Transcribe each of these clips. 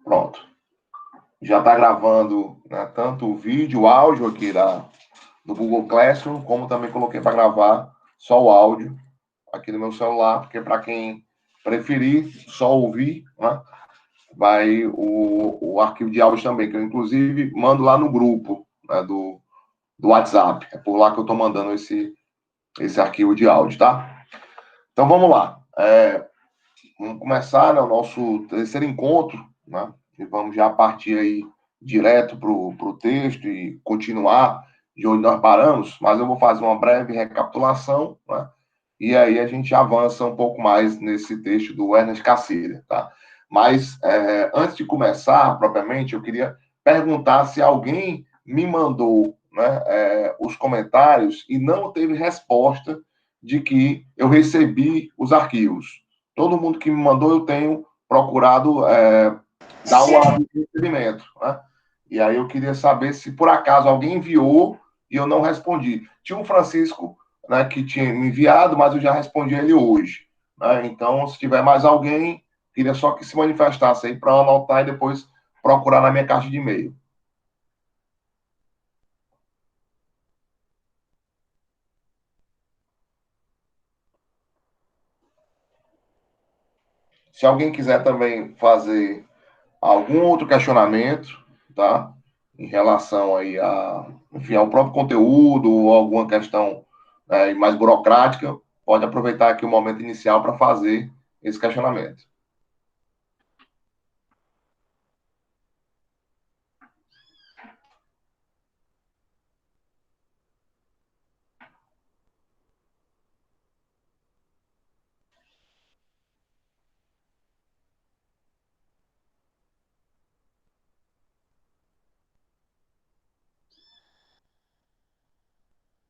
Pronto. Já está gravando, né, tanto o vídeo, o áudio aqui do Google Classroom, como também coloquei para gravar só o áudio aqui no meu celular, porque para quem preferir só ouvir, né, vai o arquivo de áudio também, que eu inclusive mando lá no grupo, né, do WhatsApp. É por lá que eu estou mandando esse arquivo de áudio, tá? Então vamos lá. Vamos começar, né, o nosso terceiro encontro, né? E vamos já partir aí direto para o texto e continuar de onde nós paramos, mas eu vou fazer uma breve recapitulação, né? E aí a gente avança um pouco mais nesse texto do Ernest Cassirer, tá? Mas antes de começar propriamente, eu queria perguntar se alguém me mandou, né, os comentários e não teve resposta de que eu recebi os arquivos. Todo mundo que me mandou, eu tenho procurado dar um aviso de recebimento, né? E aí eu queria saber se por acaso alguém enviou e eu não respondi. Tinha um Francisco, né, que tinha me enviado, mas eu já respondi ele hoje, né? Então, se tiver mais alguém, queria só que se manifestasse aí para anotar e depois procurar na minha caixa de e-mail. Se alguém quiser também fazer algum outro questionamento, tá? Em relação aí enfim, ao próprio conteúdo ou alguma questão mais burocrática, pode aproveitar aqui o momento inicial para fazer esse questionamento.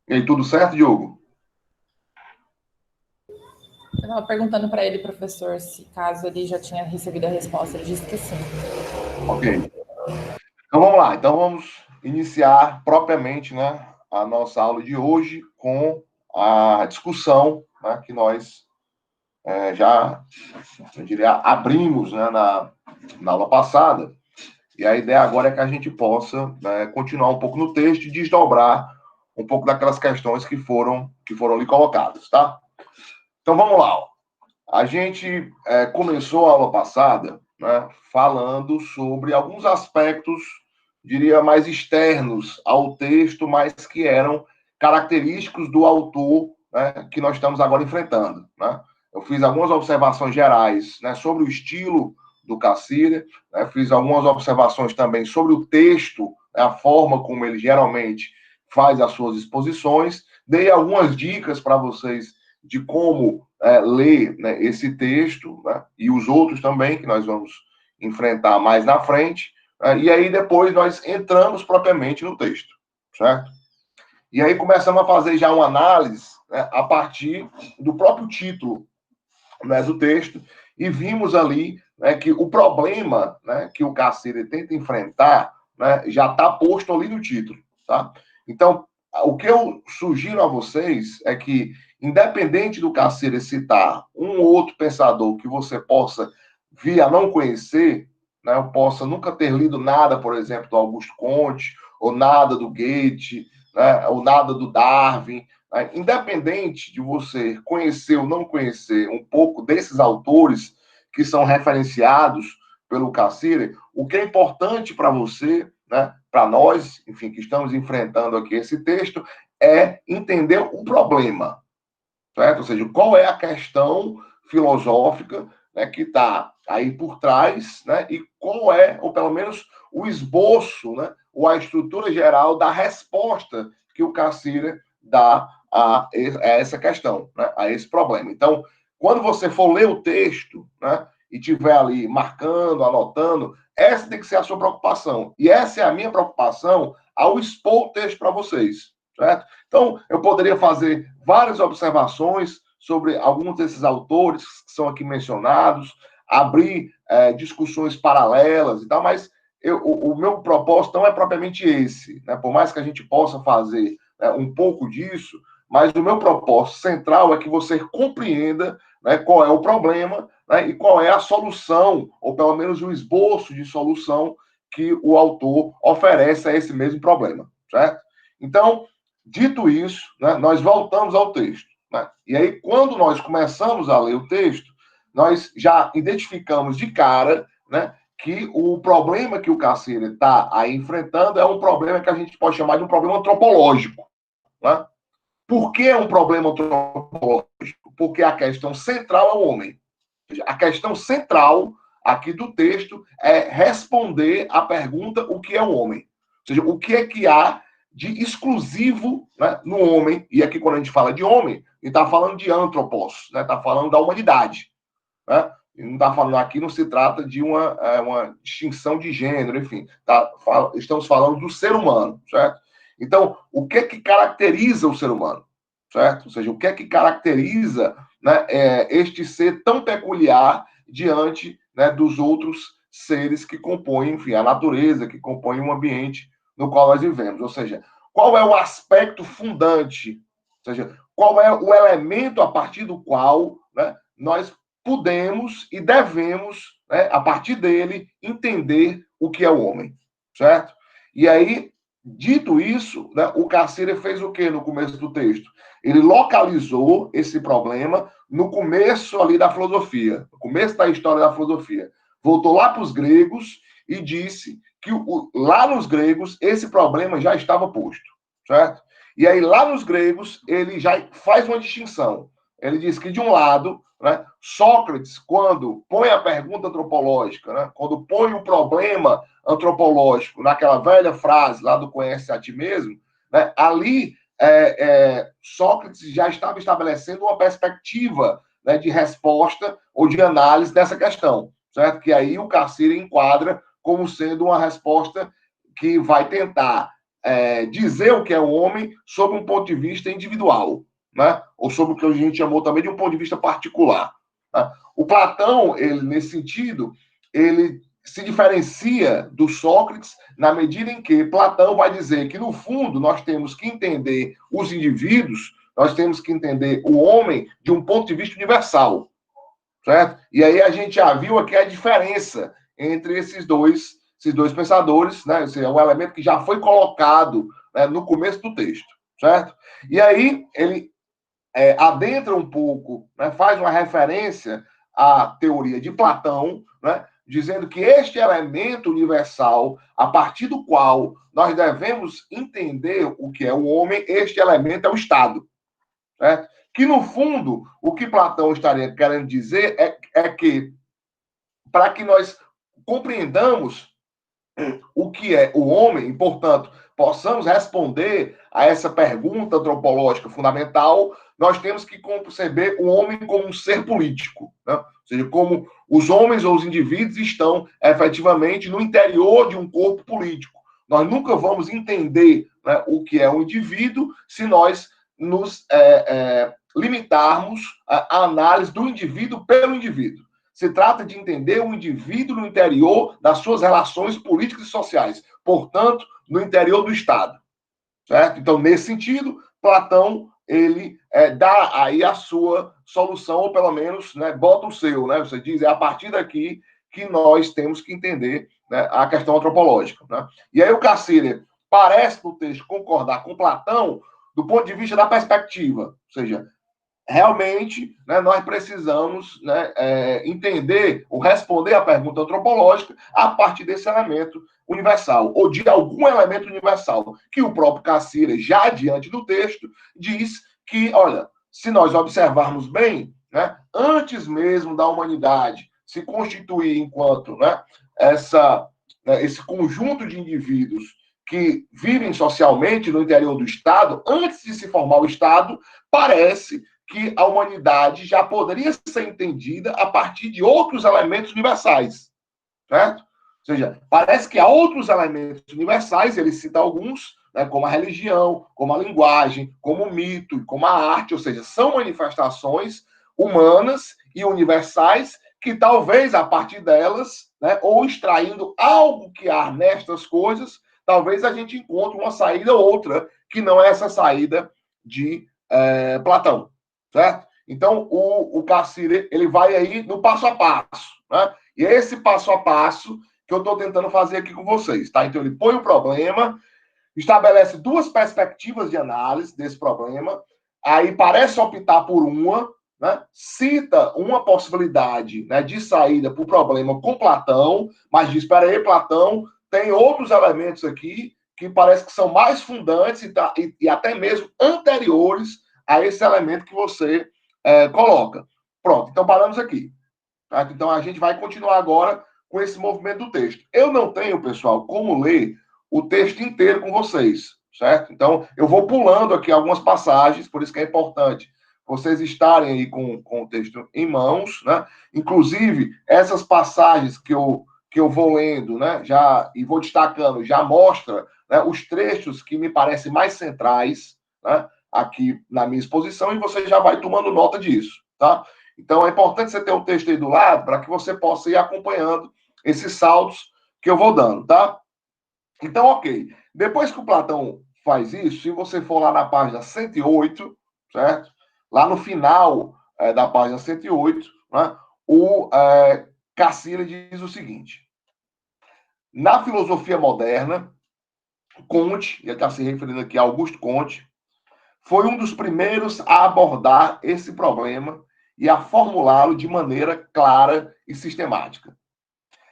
E aí, tudo certo, Diogo? Eu estava perguntando para ele, professor, se caso ele já tinha recebido a resposta. Ele disse que sim. Ok. Então vamos lá. Então vamos iniciar propriamente, né, a nossa aula de hoje com a discussão, né, que nós já, eu diria, abrimos, né, na aula passada. E a ideia agora é que a gente possa, né, continuar um pouco no texto e desdobrar um pouco daquelas questões que foram ali colocadas, tá? Então vamos lá. Ó. A gente começou a aula passada, né, falando sobre alguns aspectos, diria, mais externos ao texto, mas que eram característicos do autor, né, que nós estamos agora enfrentando, né? Eu fiz algumas observações gerais, né, sobre o estilo do Cassirer, né, fiz algumas observações também sobre o texto, né, a forma como ele geralmente faz as suas exposições, dei algumas dicas para vocês de como ler, né, esse texto, né, e os outros também, que nós vamos enfrentar mais na frente, e aí depois nós entramos propriamente no texto, certo? E aí começamos a fazer já uma análise, né, a partir do próprio título, né, do texto, e vimos ali, né, que o problema, né, que o Cassirer tenta enfrentar, né, já está posto ali no título, tá? Então, o que eu sugiro a vocês é que, independente do Cassirer citar um ou outro pensador que você possa vir a não conhecer, né, eu possa nunca ter lido nada, por exemplo, do Augusto Comte, ou nada do Goethe, né, ou nada do Darwin, independente de você conhecer ou não conhecer um pouco desses autores que são referenciados pelo Cassirer, o que é importante para você, né, para nós, enfim, que estamos enfrentando aqui esse texto, é entender o problema, certo? Ou seja, qual é a questão filosófica, né, que está aí por trás, né, e qual é, ou pelo menos, o esboço, né, ou a estrutura geral da resposta que o Cassirer dá a essa questão, né, a esse problema. Então, quando você for ler o texto, né, e tiver ali marcando, anotando, essa tem que ser a sua preocupação. E essa é a minha preocupação ao expor o texto para vocês, certo? Então, eu poderia fazer várias observações sobre alguns desses autores que são aqui mencionados, abrir discussões paralelas e tal, mas o meu propósito não é propriamente esse, né? Por mais que a gente possa fazer um pouco disso, mas o meu propósito central é que você compreenda, né, qual é o problema, né, e qual é a solução, ou pelo menos o esboço de solução que o autor oferece a esse mesmo problema, certo? Então, dito isso, né, nós voltamos ao texto. Né? E aí, quando nós começamos a ler o texto, nós já identificamos de cara, né, que o problema que o Cassini está aí enfrentando é um problema que a gente pode chamar de um problema antropológico. Né? Por que é um problema antropológico? Porque a questão central é o homem. A questão central aqui do texto é responder à pergunta o que é o homem. Ou seja, o que é que há de exclusivo, né, no homem, e aqui quando a gente fala de homem, a gente está falando de antropos, né, está falando da humanidade. Né? E não está falando aqui, não se trata de uma distinção de gênero, enfim, estamos falando do ser humano, certo? Então, o que é que caracteriza o ser humano, certo? Ou seja, o que é que caracteriza, né, este ser tão peculiar diante, né, dos outros seres que compõem, enfim, a natureza, que compõem o ambiente no qual nós vivemos. Ou seja, qual é o aspecto fundante, ou seja, qual é o elemento a partir do qual, né, nós podemos e devemos, né, a partir dele, entender o que é o homem, certo? E aí, dito isso, né, o Cassini fez o que no começo do texto? Ele localizou esse problema no começo ali da filosofia, no começo da história da filosofia. Voltou lá para os gregos e disse que lá nos gregos esse problema já estava posto, certo? E aí lá nos gregos ele já faz uma distinção. Ele diz que de um lado, né, Sócrates, quando põe a pergunta antropológica, né, quando põe o problema antropológico naquela velha frase lá do conhece a ti mesmo, né, ali Sócrates já estava estabelecendo uma perspectiva, né, de resposta ou de análise dessa questão, certo? Que aí o Cassini enquadra como sendo uma resposta que vai tentar dizer o que é o homem sob um ponto de vista individual, né? Ou sobre o que a gente chamou também de um ponto de vista particular. Né? O Platão, ele, nesse sentido, ele se diferencia do Sócrates na medida em que Platão vai dizer que, no fundo, nós temos que entender os indivíduos, nós temos que entender o homem de um ponto de vista universal, certo? E aí a gente já viu aqui a diferença entre esses dois pensadores, né? Esse é um elemento que já foi colocado, né, no começo do texto, certo? E aí ele adentra um pouco, né, faz uma referência à teoria de Platão, né, dizendo que este elemento universal, a partir do qual nós devemos entender o que é o homem, este elemento é o Estado. Certo? Que, no fundo, o que Platão estaria querendo dizer é que, para que nós compreendamos o que é o homem, e, portanto, possamos responder a essa pergunta antropológica fundamental, nós temos que conceber o homem como um ser político, né? Ou seja, como os homens ou os indivíduos estão efetivamente no interior de um corpo político. Nós nunca vamos entender, né, o que é um indivíduo se nós nos limitarmos à análise do indivíduo pelo indivíduo. Se trata de entender o indivíduo no interior das suas relações políticas e sociais, portanto, no interior do Estado. Certo? Então, nesse sentido, Platão ele dá aí a sua solução, ou pelo menos, né, bota o seu, né? Você diz, é a partir daqui que nós temos que entender, né, a questão antropológica. Né? E aí o Cassini parece, no texto, concordar com Platão do ponto de vista da perspectiva, ou seja, realmente, né, nós precisamos, né, entender ou responder à pergunta antropológica a partir desse elemento universal, ou de algum elemento universal, que o próprio Cassini, já diante do texto, diz que, olha, se nós observarmos bem, né, antes mesmo da humanidade se constituir enquanto, né, esse conjunto de indivíduos que vivem socialmente no interior do Estado, antes de se formar o Estado, parece que a humanidade já poderia ser entendida a partir de outros elementos universais, certo? Ou seja, parece que há outros elementos universais, ele cita alguns, né, como a religião, como a linguagem, como o mito, como a arte, ou seja, são manifestações humanas e universais que talvez a partir delas, né, ou extraindo algo que há nestas coisas, talvez a gente encontre uma saída ou outra, que não é essa saída de Platão. Certo? Então, o Cassir, ele vai aí no passo a passo, né? E é esse passo a passo que eu estou tentando fazer aqui com vocês, tá? Então, ele põe o problema, estabelece duas perspectivas de análise desse problema, aí parece optar por uma, né? Cita uma possibilidade, né, de saída para o problema com Platão, mas diz, espera aí, Platão, tem outros elementos aqui que parece que são mais fundantes e até mesmo anteriores a esse elemento que você coloca. Pronto, então paramos aqui. Tá? Então a gente vai continuar agora com esse movimento do texto. Eu não tenho, pessoal, como ler o texto inteiro com vocês, certo? Então eu vou pulando aqui algumas passagens, por isso que é importante vocês estarem aí com o texto em mãos, né? Inclusive, essas passagens que eu vou lendo, né? E vou destacando, já mostra, né, os trechos que me parecem mais centrais, né, aqui na minha exposição, e você já vai tomando nota disso, tá? Então, é importante você ter o texto aí do lado para que você possa ir acompanhando esses saltos que eu vou dando, tá? Então, ok. Depois que o Platão faz isso, se você for lá na página 108, certo? Lá no final da página 108, né, o Cassila diz o seguinte: na filosofia moderna, Comte, ele está se referindo aqui a Augusto Comte, foi um dos primeiros a abordar esse problema e a formulá-lo de maneira clara e sistemática.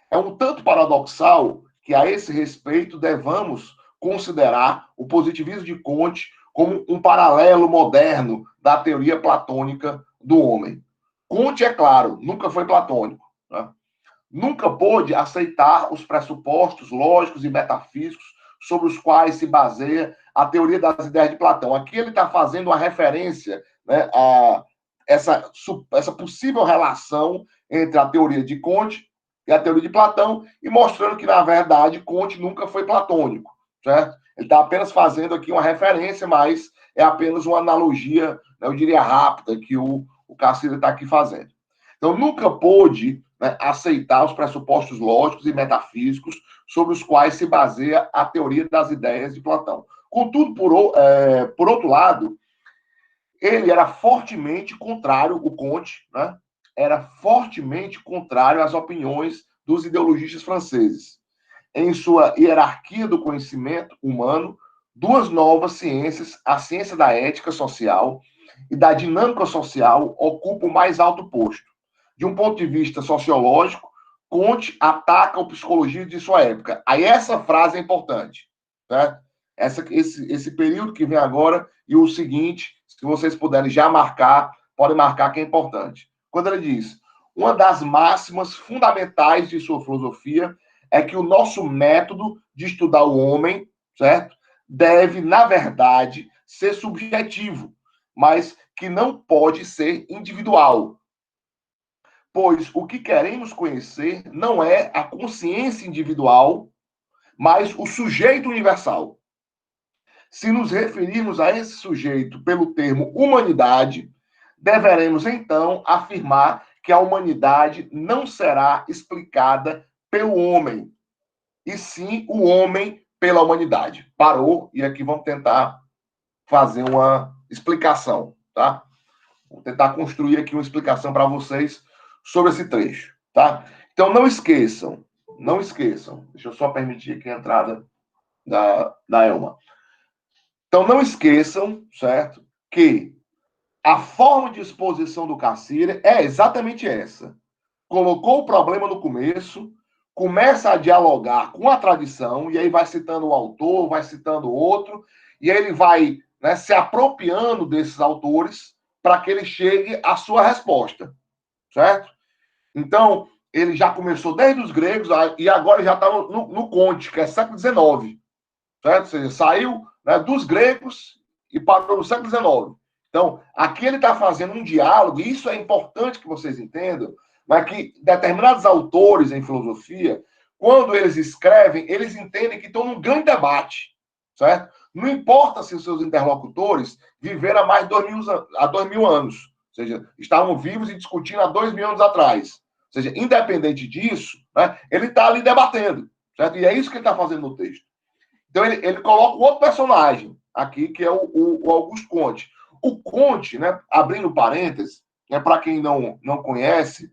É um tanto paradoxal que, a esse respeito, devamos considerar o positivismo de Comte como um paralelo moderno da teoria platônica do homem. Comte, é claro, nunca foi platônico, né? Nunca pôde aceitar os pressupostos lógicos e metafísicos sobre os quais se baseia a teoria das ideias de Platão. Aqui ele está fazendo uma referência, né, a essa possível relação entre a teoria de Comte e a teoria de Platão, e mostrando que, na verdade, Comte nunca foi platônico, certo? Ele está apenas fazendo aqui uma referência, mas é apenas uma analogia, né, eu diria, rápida, que o Cassila está aqui fazendo. Então, nunca pôde, né, aceitar os pressupostos lógicos e metafísicos sobre os quais se baseia a teoria das ideias de Platão. Contudo, por outro lado, ele era fortemente contrário, o Comte, né, era fortemente contrário às opiniões dos ideologistas franceses. Em sua hierarquia do conhecimento humano, duas novas ciências, a ciência da ética social e da dinâmica social, ocupam o mais alto posto. De um ponto de vista sociológico, Comte ataca o psicologia de sua época. Aí essa frase é importante, certo? Esse período que vem agora e o seguinte, se vocês puderem já marcar, podem marcar que é importante. Quando ele diz, uma das máximas fundamentais de sua filosofia é que o nosso método de estudar o homem, certo? Deve, na verdade, ser subjetivo, mas que não pode ser individual. Pois o que queremos conhecer não é a consciência individual, mas o sujeito universal. Se nos referirmos a esse sujeito pelo termo humanidade, deveremos então afirmar que a humanidade não será explicada pelo homem, e sim o homem pela humanidade. Parou, e aqui vamos tentar fazer uma explicação, tá? Vou tentar construir aqui uma explicação para vocês sobre esse trecho, tá? Então não esqueçam, deixa eu só permitir aqui a entrada da Elma. Então não esqueçam, certo, que a forma de exposição do Cassira é exatamente essa. Colocou o problema no começo, começa a dialogar com a tradição, e aí vai citando o autor, vai citando outro, e aí ele vai, né, se apropriando desses autores para que ele chegue à sua resposta, certo? Então, ele já começou desde os gregos e agora já está no Conte, que é século XIX, certo? Ou seja, saiu, né, dos gregos e parou no século XIX. Então, aqui ele está fazendo um diálogo, e isso é importante que vocês entendam, mas que determinados autores em filosofia, quando eles escrevem, eles entendem que estão num grande debate, certo? Não importa se os seus interlocutores viveram há mais de 2.000 anos, ou seja, estavam vivos e discutindo há 2.000 anos atrás. Ou seja, independente disso, né, ele está ali debatendo, certo? E é isso que ele está fazendo no texto. Então, ele coloca um outro personagem aqui, que é o Augusto Comte. o Comte, né, abrindo parênteses, né, para quem não conhece,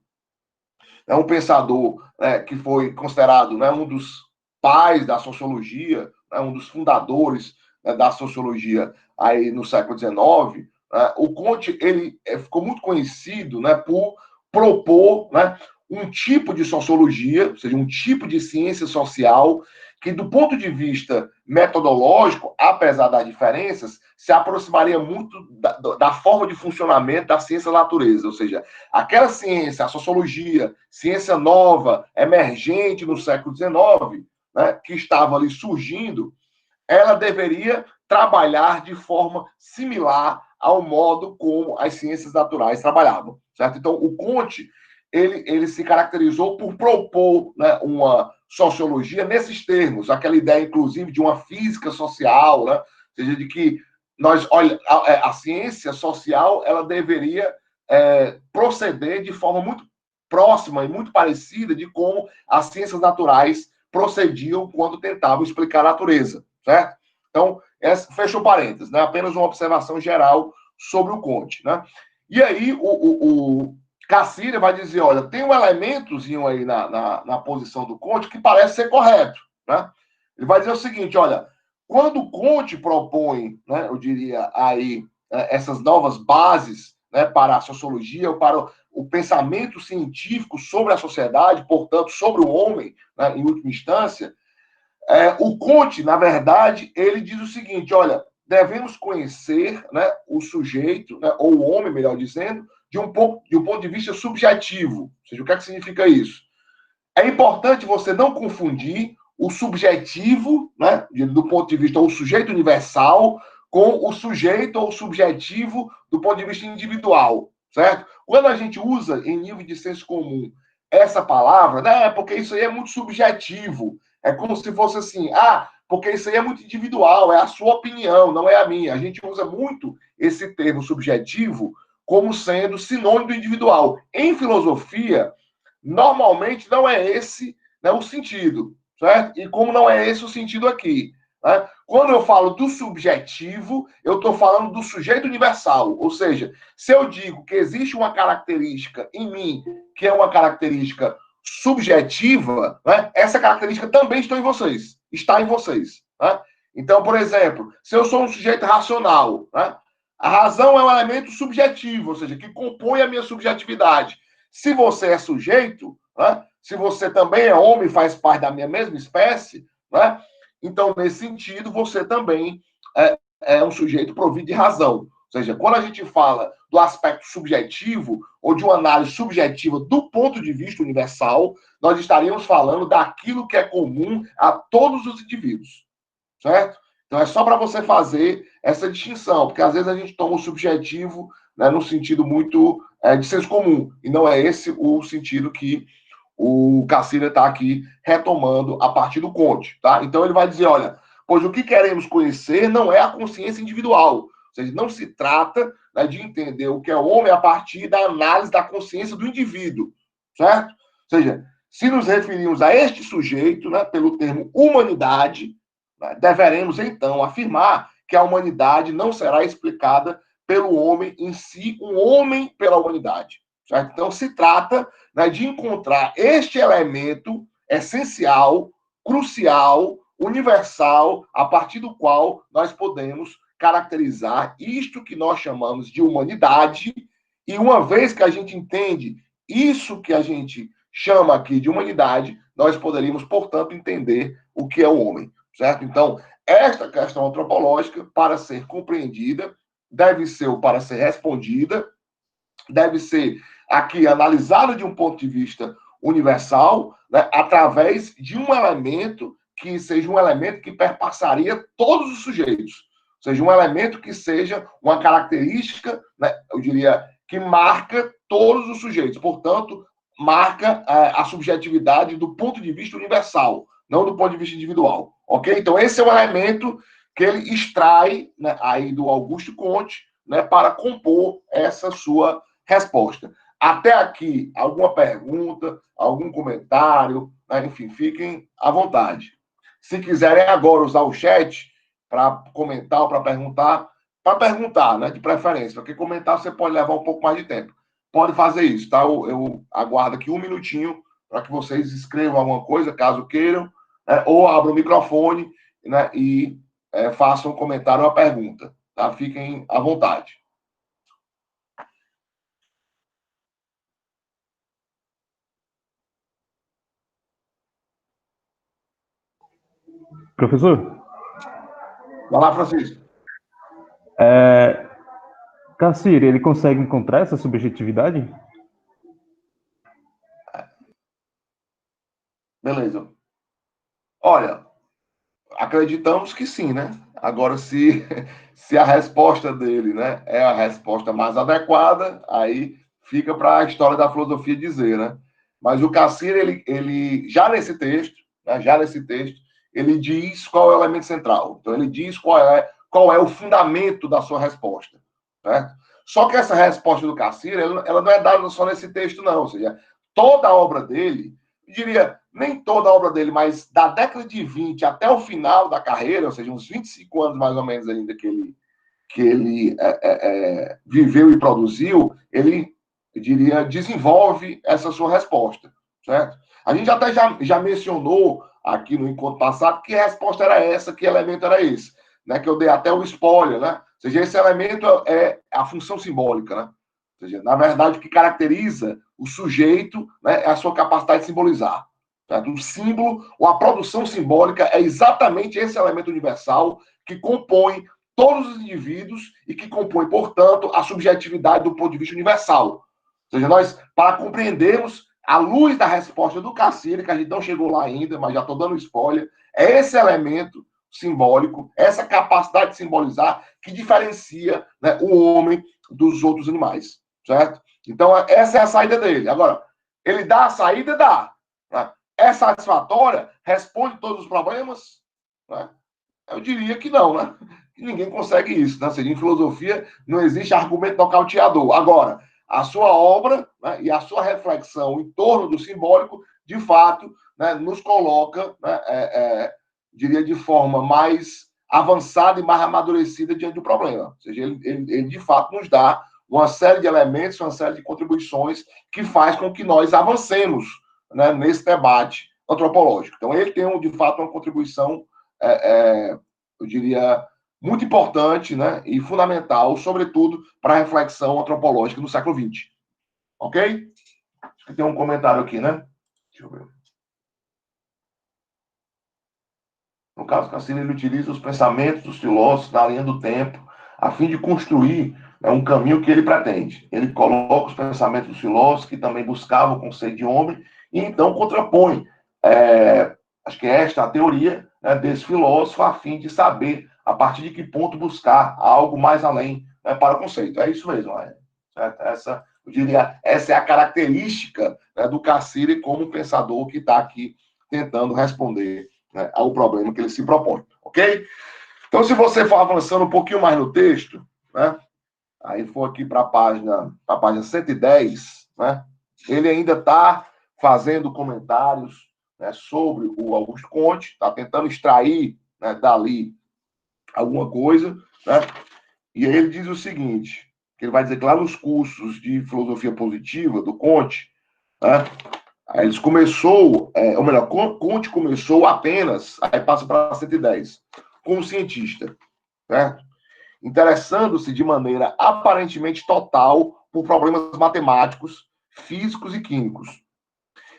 é um pensador que foi considerado, né, um dos pais da sociologia, né, um dos fundadores, né, da sociologia aí no século XIX. O Comte ele ficou muito conhecido, né, por propor, né, um tipo de sociologia, ou seja, um tipo de ciência social que, do ponto de vista metodológico, apesar das diferenças, se aproximaria muito da forma de funcionamento da ciência da natureza, ou seja, aquela ciência, a sociologia, ciência nova, emergente no século XIX, né, que estava ali surgindo, ela deveria trabalhar de forma similar ao modo como as ciências naturais trabalhavam, certo? Então, o Comte, ele se caracterizou por propor, né, uma sociologia nesses termos, aquela ideia, inclusive, de uma física social, né? Ou seja, de que olha, a ciência social ela deveria proceder de forma muito próxima e muito parecida de como as ciências naturais procediam quando tentavam explicar a natureza, certo? Então, fechou parênteses, né? Apenas uma observação geral sobre o Comte, né? E aí, o Cassirer vai dizer, olha, tem um elementozinho aí na posição do Comte que parece ser correto, né? Ele vai dizer o seguinte, olha, quando o Comte propõe, né, eu diria aí, essas novas bases, né, para a sociologia, ou para o pensamento científico sobre a sociedade, portanto, sobre o homem, né, em última instância, o Comte, na verdade, ele diz o seguinte, olha, devemos conhecer, né, o sujeito, né, ou o homem, melhor dizendo, de um ponto de vista subjetivo. Ou seja, o que é que significa isso? É importante você não confundir o subjetivo, né, do ponto de vista ou sujeito universal, com o sujeito ou subjetivo do ponto de vista individual, certo? Quando a gente usa em nível de senso comum essa palavra, né, porque isso aí é muito subjetivo, é como se fosse assim, porque isso aí é muito individual, é a sua opinião, não é a minha. A gente usa muito esse termo subjetivo como sendo sinônimo do individual. Em filosofia, normalmente não é esse, né, o sentido, certo? E como não é esse o sentido aqui. Né? Quando eu falo do subjetivo, eu estou falando do sujeito universal. Ou seja, se eu digo que existe uma característica em mim que é uma característica subjetiva, né, essa característica também está em vocês. Está em vocês. Né? Então, por exemplo, se eu sou um sujeito racional, né, a razão é um elemento subjetivo, ou seja, que compõe a minha subjetividade. Se você é sujeito, né, se você também é homem, faz parte da minha mesma espécie, né, então, nesse sentido, você também é um sujeito provido de razão. Ou seja, quando a gente fala do aspecto subjetivo ou de uma análise subjetiva do ponto de vista universal, nós estaríamos falando daquilo que é comum a todos os indivíduos, certo? Então, é só para você fazer essa distinção, porque às vezes a gente toma o subjetivo, né, no sentido muito de senso comum, e não é esse o sentido que o Cassirer está aqui retomando a partir do Comte, tá? Então ele vai dizer, olha, pois o que queremos conhecer não é a consciência individual, ou seja, não se trata, né, de entender o que é o homem a partir da análise da consciência do indivíduo, certo? Ou seja, se nos referimos a este sujeito, né, pelo termo humanidade, né, deveremos então afirmar que a humanidade não será explicada pelo homem em si, um homem pela humanidade, certo? Então se trata, né, de encontrar este elemento essencial, crucial, universal, a partir do qual nós podemos caracterizar isto que nós chamamos de humanidade, e uma vez que a gente entende isso que a gente chama aqui de humanidade, nós poderíamos, portanto, entender o que é o homem, certo? Então, esta questão antropológica, para ser compreendida, deve ser, para ser respondida, deve ser aqui analisada de um ponto de vista universal, né, através de um elemento que seja um elemento que perpassaria todos os sujeitos, ou seja, um elemento que seja uma característica, né, eu diria, que marca todos os sujeitos, portanto, marca a subjetividade do ponto de vista universal, não do ponto de vista individual, ok? Então, esse é o elemento que ele extrai, né, aí do Auguste Comte, né, para compor essa sua resposta. Até aqui, alguma pergunta, algum comentário, né? Enfim, fiquem à vontade. Se quiserem agora usar o chat para comentar ou para perguntar, para perguntar, né, de preferência, porque comentar você pode levar um pouco mais de tempo. Pode fazer isso, tá? Eu aguardo aqui um minutinho para que vocês escrevam alguma coisa, caso queiram, né, ou abram o microfone, né, e façam um comentário ou uma pergunta, tá? Fiquem à vontade. Professor, Vai lá, Francisco. Cassir, ele consegue encontrar essa subjetividade? Beleza. Olha, acreditamos que sim, né? Agora, se a resposta dele, né, é a resposta mais adequada, aí fica para a história da filosofia dizer, né? Mas o Cassir, ele já nesse texto, ele diz qual é o elemento central. Então, ele diz qual é o fundamento da sua resposta, né? Só que essa resposta do Cassir, ela não é dada só nesse texto, não. Ou seja, toda a obra dele, eu diria, nem toda a obra dele, mas da década de 20 até o final da carreira, ou seja, uns 25 anos mais ou menos ainda que ele viveu e produziu, ele, eu diria, desenvolve essa sua resposta, certo? A gente até já mencionou aqui no encontro passado que a resposta era essa, que elemento era esse, né? Que eu dei até o spoiler, né? Ou seja, esse elemento é a função simbólica, né? Ou seja, na verdade, o que caracteriza o sujeito, né, é a sua capacidade de simbolizar. Certo? O símbolo, ou a produção simbólica, é exatamente esse elemento universal que compõe todos os indivíduos e que compõe, portanto, a subjetividade do ponto de vista universal. Ou seja, nós, para compreendermos, à luz da resposta do Cassir, que a gente não chegou lá ainda, mas já estou dando spoiler, é esse elemento simbólico, essa capacidade de simbolizar que diferencia, né, o homem dos outros animais, certo? Então, essa é a saída dele. Agora, ele dá a saída? Dá. Né? É satisfatória? Responde todos os problemas? Né? Eu diria que não, né? Ninguém consegue isso, né? Ou seja, em filosofia não existe argumento nocauteador. Agora, a sua obra, né, e a sua reflexão em torno do simbólico, de fato, né, nos coloca, né, diria, de forma mais avançada e mais amadurecida diante do problema. Ou seja, ele de fato nos dá uma série de elementos, uma série de contribuições que faz com que nós avancemos, né, nesse debate antropológico. Então, ele tem, de fato, uma contribuição, eu diria, muito importante, né, e fundamental, sobretudo para a reflexão antropológica do século XX. Ok? Acho que tem um comentário aqui, né? Deixa eu ver. No caso, Cassini, ele utiliza os pensamentos dos filósofos na linha do tempo, a fim de construir, né, um caminho que ele pretende. Ele coloca os pensamentos dos filósofos, que também buscavam o conceito de homem, e então contrapõe, acho que esta é a teoria, né, desse filósofo, a fim de saber a partir de que ponto buscar algo mais além, né, para o conceito. É isso mesmo. Eu diria, essa é a característica, né, do Cassini como pensador que está aqui tentando responder, né, ao problema que ele se propõe, ok? Então, se você for avançando um pouquinho mais no texto, né, aí for aqui para a página 110, né, ele ainda está fazendo comentários, né, sobre o Augusto Comte, está tentando extrair, né, dali alguma coisa, né, e aí ele diz o seguinte, que ele vai dizer que lá nos cursos de filosofia positiva do Comte, né, aí eles começou, ou melhor, Comte começou apenas, aí passa para 110, como cientista, certo? Interessando-se de maneira aparentemente total por problemas matemáticos, físicos e químicos.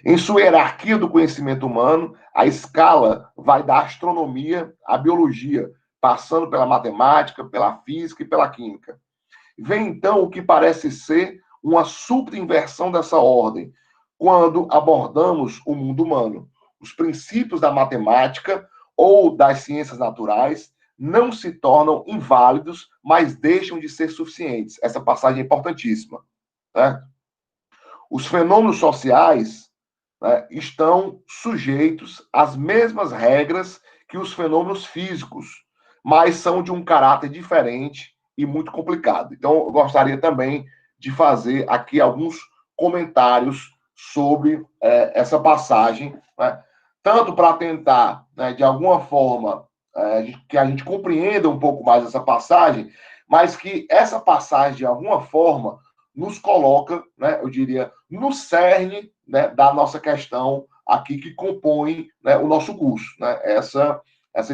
Em sua hierarquia do conhecimento humano, a escala vai da astronomia à biologia, passando pela matemática, pela física e pela química. Vem então o que parece ser uma subinversão dessa ordem, quando abordamos o mundo humano. Os princípios da matemática ou das ciências naturais não se tornam inválidos, mas deixam de ser suficientes. Essa passagem é importantíssima. Né? Os fenômenos sociais, né, estão sujeitos às mesmas regras que os fenômenos físicos, mas são de um caráter diferente e muito complicado. Então, eu gostaria também de fazer aqui alguns comentários sobre essa passagem, né, tanto para tentar, né, de alguma forma, que a gente compreenda um pouco mais essa passagem, mas que essa passagem, de alguma forma, nos coloca, né, eu diria, no cerne, né, da nossa questão aqui que compõe, né, o nosso curso, né, essa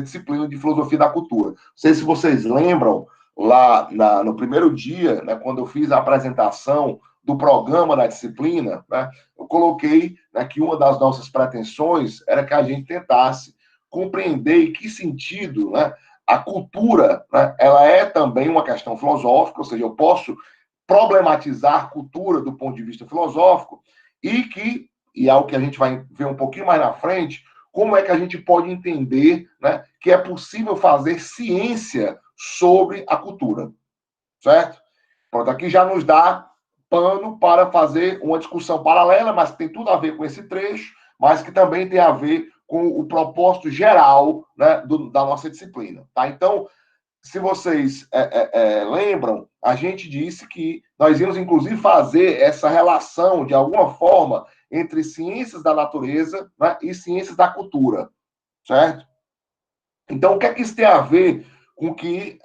disciplina de filosofia da cultura. Não sei se vocês lembram, lá no primeiro dia, né, quando eu fiz a apresentação do programa da disciplina, né, eu coloquei, né, que uma das nossas pretensões era que a gente tentasse compreender em que sentido, né, a cultura, né, ela é também uma questão filosófica, ou seja, eu posso problematizar a cultura do ponto de vista filosófico e é o que a gente vai ver um pouquinho mais na frente, como é que a gente pode entender, né, que é possível fazer ciência sobre a cultura, certo? Pronto, aqui já nos dá pano para fazer uma discussão paralela, mas que tem tudo a ver com esse trecho, mas que também tem a ver com o propósito geral, né, da nossa disciplina. Tá? Então, se vocês lembram, a gente disse que nós íamos, inclusive, fazer essa relação, de alguma forma, entre ciências da natureza, né, e ciências da cultura, certo? Então, o que é que isso tem a ver com o que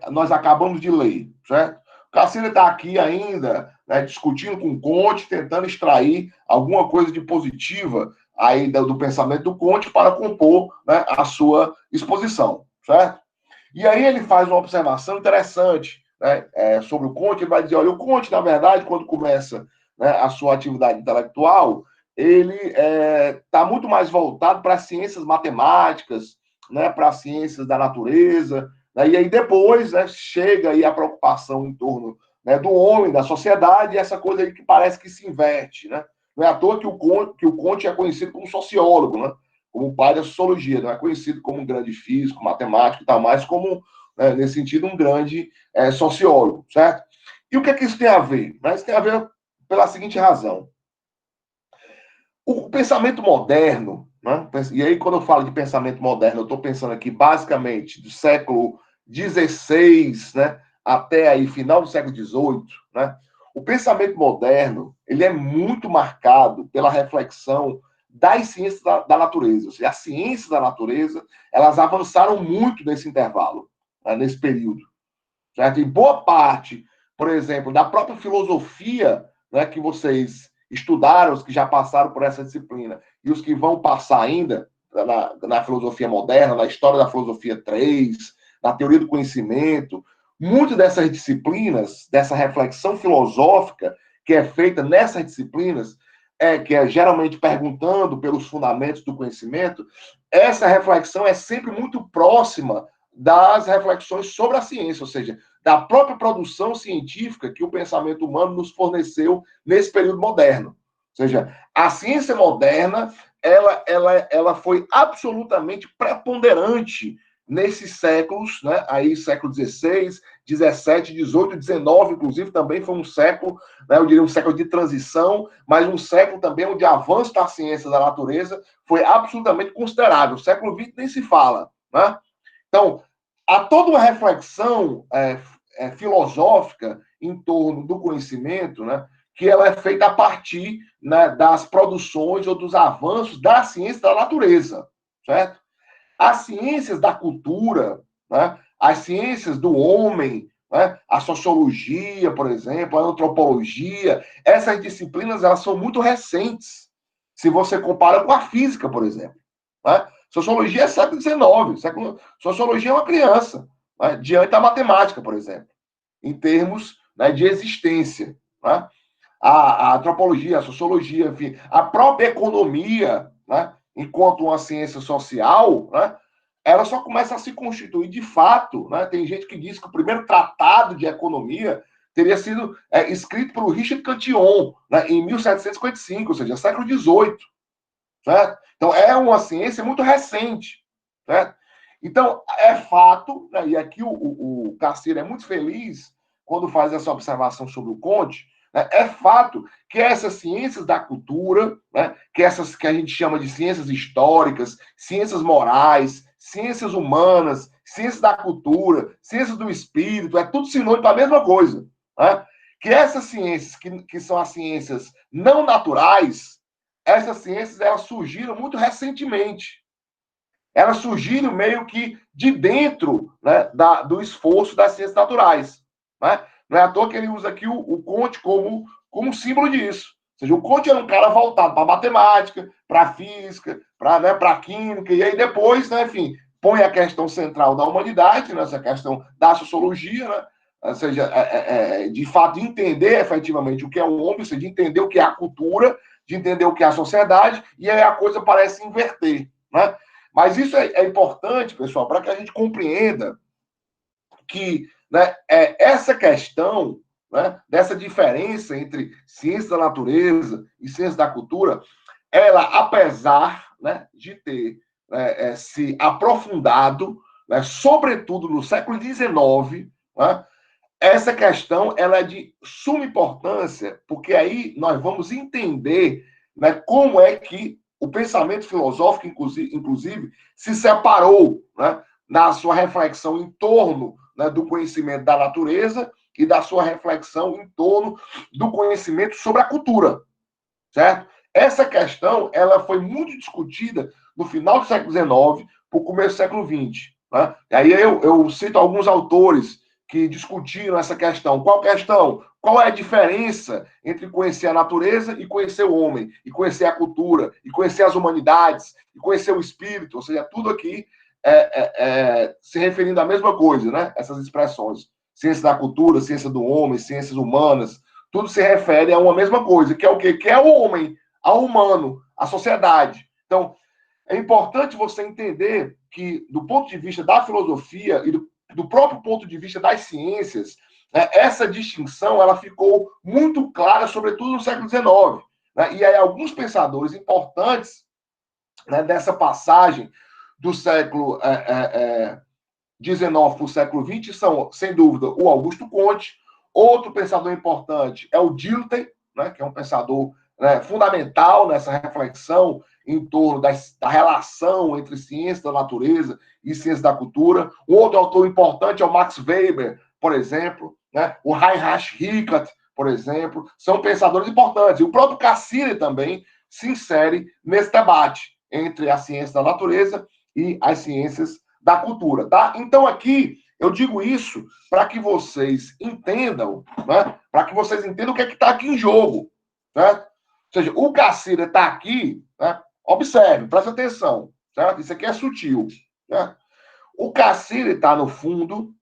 nós acabamos de ler, certo? O Cassino está aqui ainda, né, discutindo com o Conte, tentando extrair alguma coisa de positiva aí do pensamento do Conte para compor, né, a sua exposição, certo? E aí ele faz uma observação interessante, né, sobre o Conte. Ele vai dizer, olha, o Conte, na verdade, quando começa, né, a sua atividade intelectual, ele está muito mais voltado para as ciências matemáticas, né, para as ciências da natureza, né, e aí depois, né, chega aí a preocupação em torno, né, do homem, da sociedade, e essa coisa aí que parece que se inverte, né? Não é à toa que o Conte é conhecido como sociólogo, né? Como pai da sociologia, não é conhecido como um grande físico, matemático e tal, mas como, nesse sentido, um grande sociólogo, certo? E o que é que isso tem a ver? Isso tem a ver pela seguinte razão. O pensamento moderno, né? E aí quando eu falo de pensamento moderno, eu estou pensando aqui basicamente do século XVI, né, até aí final do século XVIII, né? O pensamento moderno, ele é muito marcado pela reflexão das ciências da natureza. Ou seja, as ciências da natureza, elas avançaram muito nesse intervalo, né, nesse período, certo? E boa parte, por exemplo, da própria filosofia, né, que vocês estudaram, os que já passaram por essa disciplina, e os que vão passar ainda na filosofia moderna, na história da filosofia 3, na teoria do conhecimento, muitas dessas disciplinas, dessa reflexão filosófica que é feita nessas disciplinas, que é geralmente perguntando pelos fundamentos do conhecimento, essa reflexão é sempre muito próxima das reflexões sobre a ciência, ou seja, da própria produção científica que o pensamento humano nos forneceu nesse período moderno. Ou seja, a ciência moderna, ela foi absolutamente preponderante nesses séculos, né? Aí século XVI, XVII, XVIII, XIX, inclusive, também foi um século, né? Eu diria um século de transição, mas um século também onde o avanço da ciência da natureza foi absolutamente considerável. O século XX nem se fala, né? Então, há toda uma reflexão filosófica em torno do conhecimento, né, que ela é feita a partir, né, das produções ou dos avanços da ciência da natureza, certo? As ciências da cultura, né, as ciências do homem, né, a sociologia, por exemplo, a antropologia, essas disciplinas elas são muito recentes, se você compara com a física, por exemplo, né? Sociologia é século XIX. Sociologia é uma criança, né, diante da matemática, por exemplo, em termos, né, de existência. Né? A antropologia, a sociologia, enfim, a própria economia, né, enquanto uma ciência social, né, ela só começa a se constituir de fato. Né? Tem gente que diz que o primeiro tratado de economia teria sido escrito por Richard Cantillon, né, em 1755, ou seja, século XVIII. Certo? Então, é uma ciência muito recente. Certo? Então, é fato, né, e aqui o Cassir é muito feliz quando faz essa observação sobre o Conte, né, é fato que essas ciências da cultura, né, que essas que a gente chama de ciências históricas, ciências morais, ciências humanas, ciências da cultura, ciências do espírito, é tudo sinônimo da mesma coisa. Né? Que essas ciências, que são as ciências não naturais, essas ciências elas surgiram muito recentemente. elas surgiram meio que de dentro, né, do esforço das ciências naturais. Né? Não é à toa que ele usa aqui o Comte como símbolo disso. Ou seja, o Comte era um cara voltado para a matemática, para a física, para a química, e aí depois, né, enfim, põe a questão central da humanidade, né, essa questão da sociologia, né, ou seja, de fato entender efetivamente o que é o homem, ou seja, de entender o que é a cultura, de entender o que é a sociedade, e aí a coisa parece inverter. Né? Mas isso é importante, pessoal, para que a gente compreenda que, né, essa questão, né, dessa diferença entre ciência da natureza e ciência da cultura, ela, apesar, né, de ter, né, se aprofundado, né, sobretudo no século XIX, né, essa questão ela é de suma importância, porque aí nós vamos entender, né, como é que o pensamento filosófico, inclusive se separou, né, na sua reflexão em torno, né, do conhecimento da natureza e da sua reflexão em torno do conhecimento sobre a cultura, certo? Essa questão ela foi muito discutida no final do século XIX para o começo do século XX. Né? E aí eu cito alguns autores que discutiram essa questão. Qual questão? Qual é a diferença entre conhecer a natureza e conhecer o homem, e conhecer a cultura, e conhecer as humanidades, e conhecer o espírito? Ou seja, tudo aqui se referindo à mesma coisa, né? Essas expressões. Ciência da cultura, ciência do homem, ciências humanas, tudo se refere a uma mesma coisa, que é o quê? Que é o homem, ao humano, a sociedade. Então, é importante você entender que, do ponto de vista da filosofia e do próprio ponto de vista das ciências, né, essa distinção ela ficou muito clara, sobretudo no século XIX. Né, e aí, alguns pensadores importantes, né, dessa passagem do século XIX para o século XX são, sem dúvida, o Augusto Comte. Outro pensador importante é o Dilthey, né, que é um pensador, né, fundamental nessa reflexão em torno da relação entre ciência da natureza e ciência da cultura. Um outro autor importante é o Max Weber, por exemplo, né, o Heinrich Rickert, por exemplo, são pensadores importantes. E o próprio Cassini também se insere nesse debate entre a ciência da natureza e as ciências da cultura. Tá? Então, aqui, eu digo isso para que vocês entendam, né, para que vocês entendam o que é que está aqui em jogo. Certo? Ou seja, o Cassini está aqui, né, observe, presta atenção, certo? Isso aqui é sutil. Certo? O Cassini está no fundo,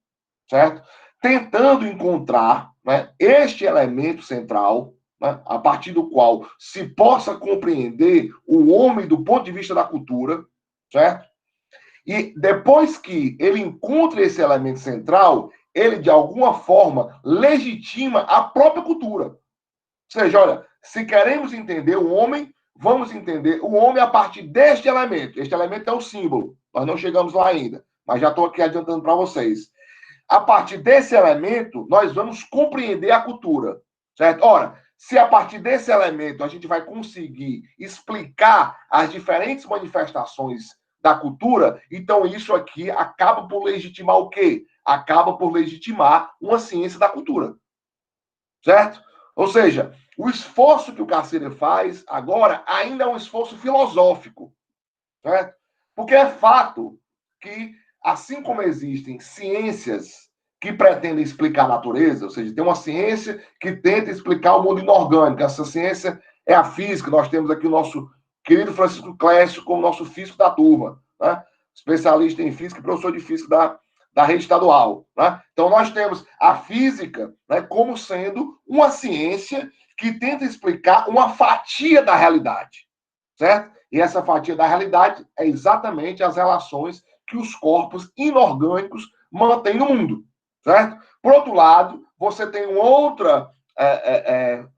certo? Tentando encontrar, né, este elemento central, né, a partir do qual se possa compreender o homem do ponto de vista da cultura, certo? E depois que ele encontra esse elemento central, ele, de alguma forma, legitima a própria cultura. Ou seja, olha, se queremos entender o homem, vamos entender o homem a partir deste elemento. Este elemento é o símbolo. Nós não chegamos lá ainda, mas já estou aqui adiantando para vocês. A partir desse elemento, nós vamos compreender a cultura. Certo? Ora, se a partir desse elemento a gente vai conseguir explicar as diferentes manifestações da cultura, então isso aqui acaba por legitimar o quê? Acaba por legitimar uma ciência da cultura. Certo? Ou seja, o esforço que o Cassini faz agora ainda é um esforço filosófico. Certo? Porque é fato que, assim como existem ciências que pretendem explicar a natureza, ou seja, tem uma ciência que tenta explicar o mundo inorgânico, essa ciência é a física, nós temos aqui o nosso querido Francisco Clécio como nosso físico da turma, né? Especialista em física e professor de física da rede estadual. Né? Então, nós temos a física, né, como sendo uma ciência que tenta explicar uma fatia da realidade, certo? E essa fatia da realidade é exatamente as relações que os corpos inorgânicos mantêm no mundo, certo? Por outro lado, você tem uma outra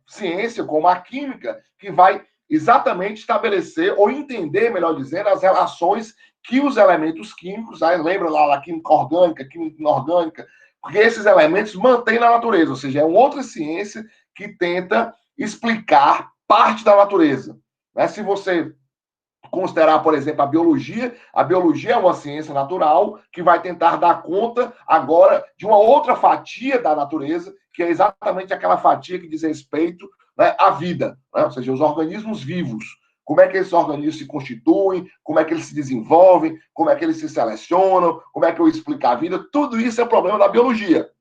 ciência, como a química, que vai exatamente estabelecer ou entender, melhor dizendo, as relações que os elementos químicos, lembra lá da química orgânica, química inorgânica, porque esses elementos mantêm na natureza, ou seja, é uma outra ciência que tenta explicar parte da natureza. Né? Se você considerar, por exemplo, a biologia é uma ciência natural que vai tentar dar conta agora de uma outra fatia da natureza, que é exatamente aquela fatia que diz respeito, né, à vida, né? Ou seja, os organismos vivos, como é que esses organismos se constituem, como é que eles se desenvolvem, como é que eles se selecionam, como é que eu explico a vida, tudo isso é problema da biologia.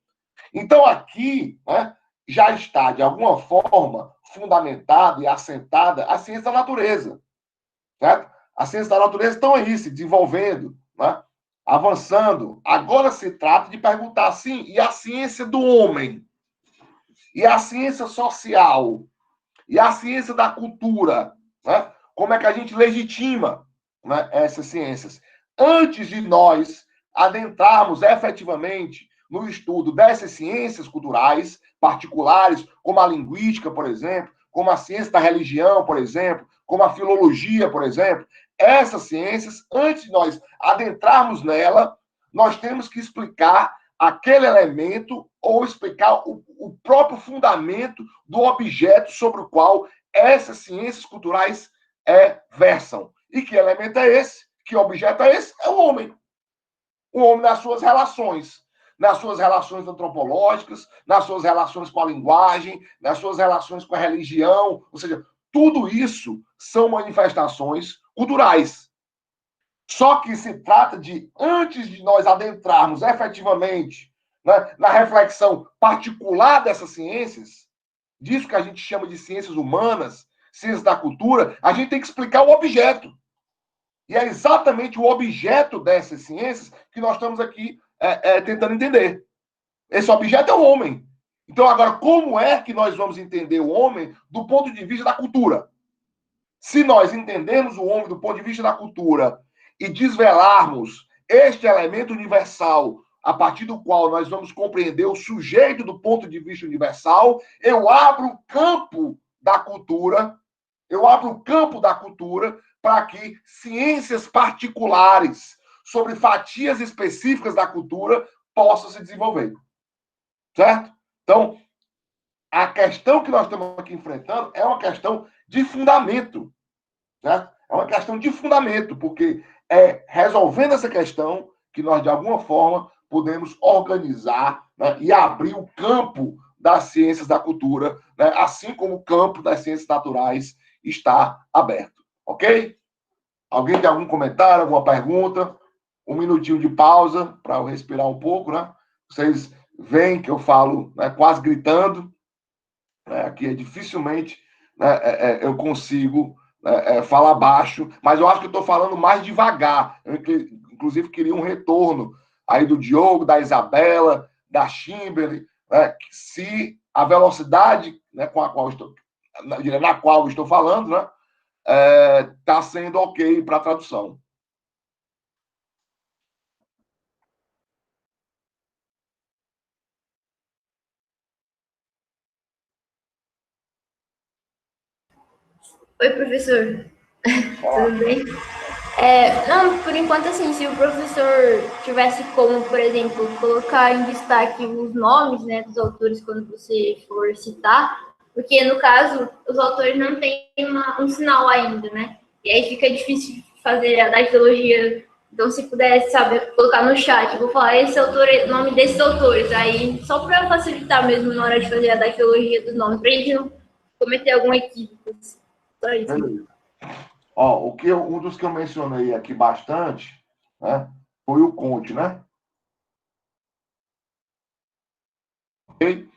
Então, aqui, né, já está, de alguma forma, fundamentada e assentada a ciência da natureza. Certo? A ciência da natureza estão aí se desenvolvendo, né, avançando. Agora se trata de perguntar assim, e a ciência do homem? E a ciência social? E a ciência da cultura? Né? Como é que a gente legitima, né, essas ciências? Antes de nós adentrarmos efetivamente no estudo dessas ciências culturais particulares, como a linguística, por exemplo, como a ciência da religião, por exemplo, como a filologia, por exemplo, essas ciências, antes de nós adentrarmos nela, nós temos que explicar aquele elemento ou explicar o próprio fundamento do objeto sobre o qual essas ciências culturais versam. E que elemento é esse? Que objeto é esse? É o homem. O homem nas suas relações antropológicas, nas suas relações com a linguagem, nas suas relações com a religião, ou seja, tudo isso são manifestações culturais. Só que se trata de, antes de nós adentrarmos efetivamente, né, na reflexão particular dessas ciências, disso que a gente chama de ciências humanas, ciências da cultura, a gente tem que explicar o objeto. E é exatamente o objeto dessas ciências que nós estamos aqui tentando entender. Esse objeto é o homem. Então, agora, como é que nós vamos entender o homem do ponto de vista da cultura? Se nós entendermos o homem do ponto de vista da cultura e desvelarmos este elemento universal a partir do qual nós vamos compreender o sujeito do ponto de vista universal, eu abro o campo da cultura, para que ciências particulares sobre fatias específicas da cultura possam se desenvolver. Certo? Então, a questão que nós estamos aqui enfrentando é uma questão de fundamento. Certo? É uma questão de fundamento, porque é resolvendo essa questão que nós, de alguma forma, podemos organizar, né, e abrir o campo das ciências da cultura, né, assim como o campo das ciências naturais está aberto. Ok? Alguém tem algum comentário, alguma pergunta? Um minutinho de pausa para eu respirar um pouco, né? Vocês veem que eu falo, né, quase gritando, né? Aqui dificilmente, né, eu consigo falar baixo, mas eu acho que eu estou falando mais devagar. Eu, inclusive, queria um retorno aí do Diogo, da Isabela, da Kimberly, né, se a velocidade, né, na qual eu estou falando, né, está sendo ok para a tradução. Oi, professor. Tudo bem? Não, por enquanto, assim, se o professor tivesse como, por exemplo, colocar em destaque os nomes, né, dos autores quando você for citar, porque, no caso, os autores não têm um sinal ainda, né? E aí fica difícil fazer a dactilologia. Então, se pudesse, sabe, colocar no chat, vou falar esse autor, nome desses autores, aí, só para facilitar mesmo na hora de fazer a dactilologia dos nomes, para a gente não cometer algum equívoco. Só isso. Ó, um dos que eu mencionei aqui bastante, né, foi o Conte, né? Ok?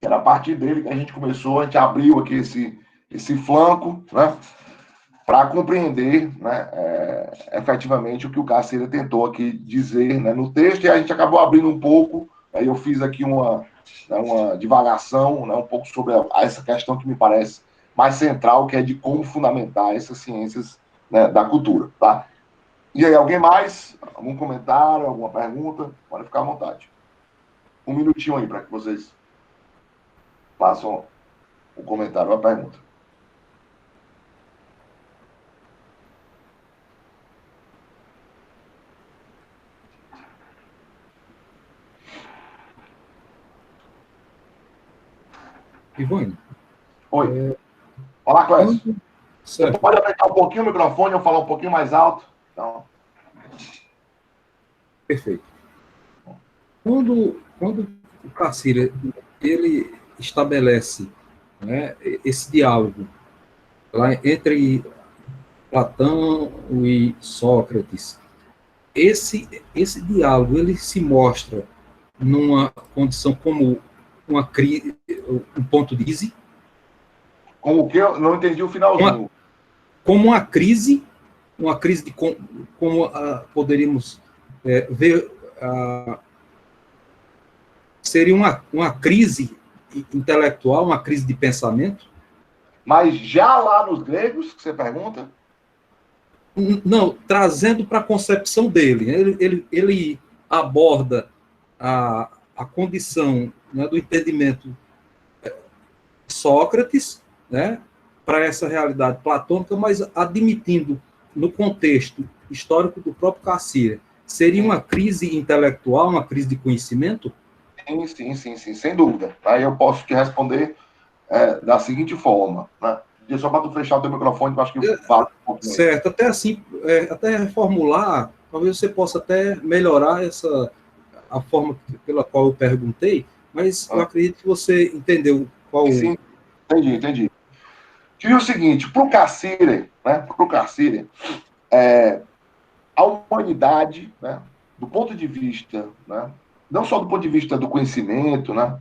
Era a partir dele que a gente começou, a gente abriu aqui esse flanco, né, para compreender, né, efetivamente o que o Garcia tentou aqui dizer, né, no texto, e a gente acabou abrindo um pouco, aí eu fiz aqui uma divagação, né, um pouco sobre essa questão que me parece mais central, que é de como fundamentar essas ciências, né, da cultura, tá? E aí, alguém mais? Algum comentário, alguma pergunta? Pode ficar à vontade. Um minutinho aí para que vocês façam o comentário ou a pergunta. Ivone. Oi. Olá, Clécio. Você pode apertar um pouquinho o microfone ou falar um pouquinho mais alto? Então... Perfeito. Quando o Cassira ele estabelece, né, esse diálogo lá entre Platão e Sócrates, esse diálogo ele se mostra numa condição como uma crise, um ponto de crise, Com o que eu não entendi o finalzinho. como uma crise de como poderíamos ver, seria uma crise intelectual, uma crise de pensamento. Mas já lá nos gregos, que você pergunta? Não, trazendo para a concepção dele. Ele aborda a condição, né, do entendimento de Sócrates, né, para essa realidade platônica, mas admitindo, no contexto histórico do próprio Cassirer, seria uma crise intelectual, uma crise de conhecimento? Sim, sem dúvida. Aí eu posso te responder da seguinte forma, né? Só para tu fechar o teu microfone, que eu acho que fala um pouco mesmo. Certo, até assim, até reformular, talvez você possa até melhorar a forma pela qual eu perguntei, mas eu acredito que você entendeu qual... Sim, entendi. Diria o seguinte, para o Cassirer, né, a humanidade, né, do ponto de vista, né, não só do ponto de vista do conhecimento, né,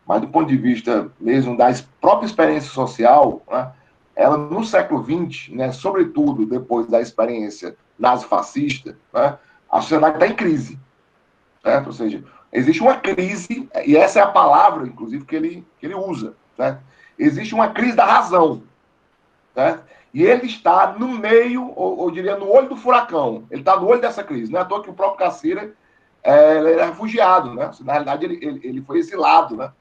mas do ponto de vista mesmo da própria experiência social, né, ela no século XX, né, sobretudo depois da experiência nazifascista, né, a sociedade está em crise, certo? Ou seja, existe uma crise, e essa é a palavra, inclusive, que ele usa, né? Existe uma crise da razão, né? E ele está no meio, ou diria, no olho do furacão. Ele está no olho dessa crise. Não é à toa que o próprio Cassirer ele é refugiado, né? Na realidade, ele foi exilado, né?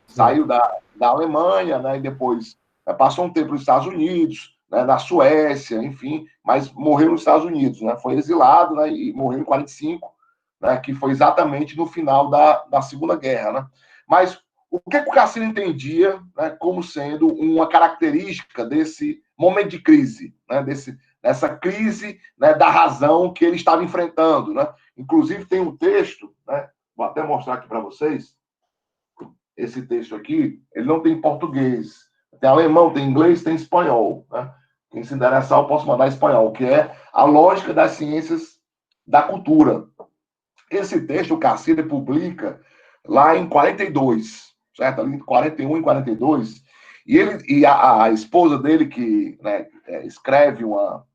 Saiu da Alemanha, né? E depois passou um tempo nos Estados Unidos, né? Na Suécia, enfim, mas morreu nos Estados Unidos, né? Foi exilado, né? E morreu em 45, né? Que foi exatamente no final da Segunda Guerra, né? Mas o que o Cassirer entendia, né, como sendo uma característica desse momento de crise, né, dessa crise, né, da razão que ele estava enfrentando, né? Inclusive tem um texto, né, vou até mostrar aqui para vocês. Esse texto aqui, ele não tem português, tem alemão, tem inglês, tem espanhol, né? Quem se interessar, eu posso mandar espanhol, que é a lógica das ciências da cultura. Esse texto o Cassirer publica lá em 42, certo? Ali em 41 e 42. E a esposa dele, que, né, escreve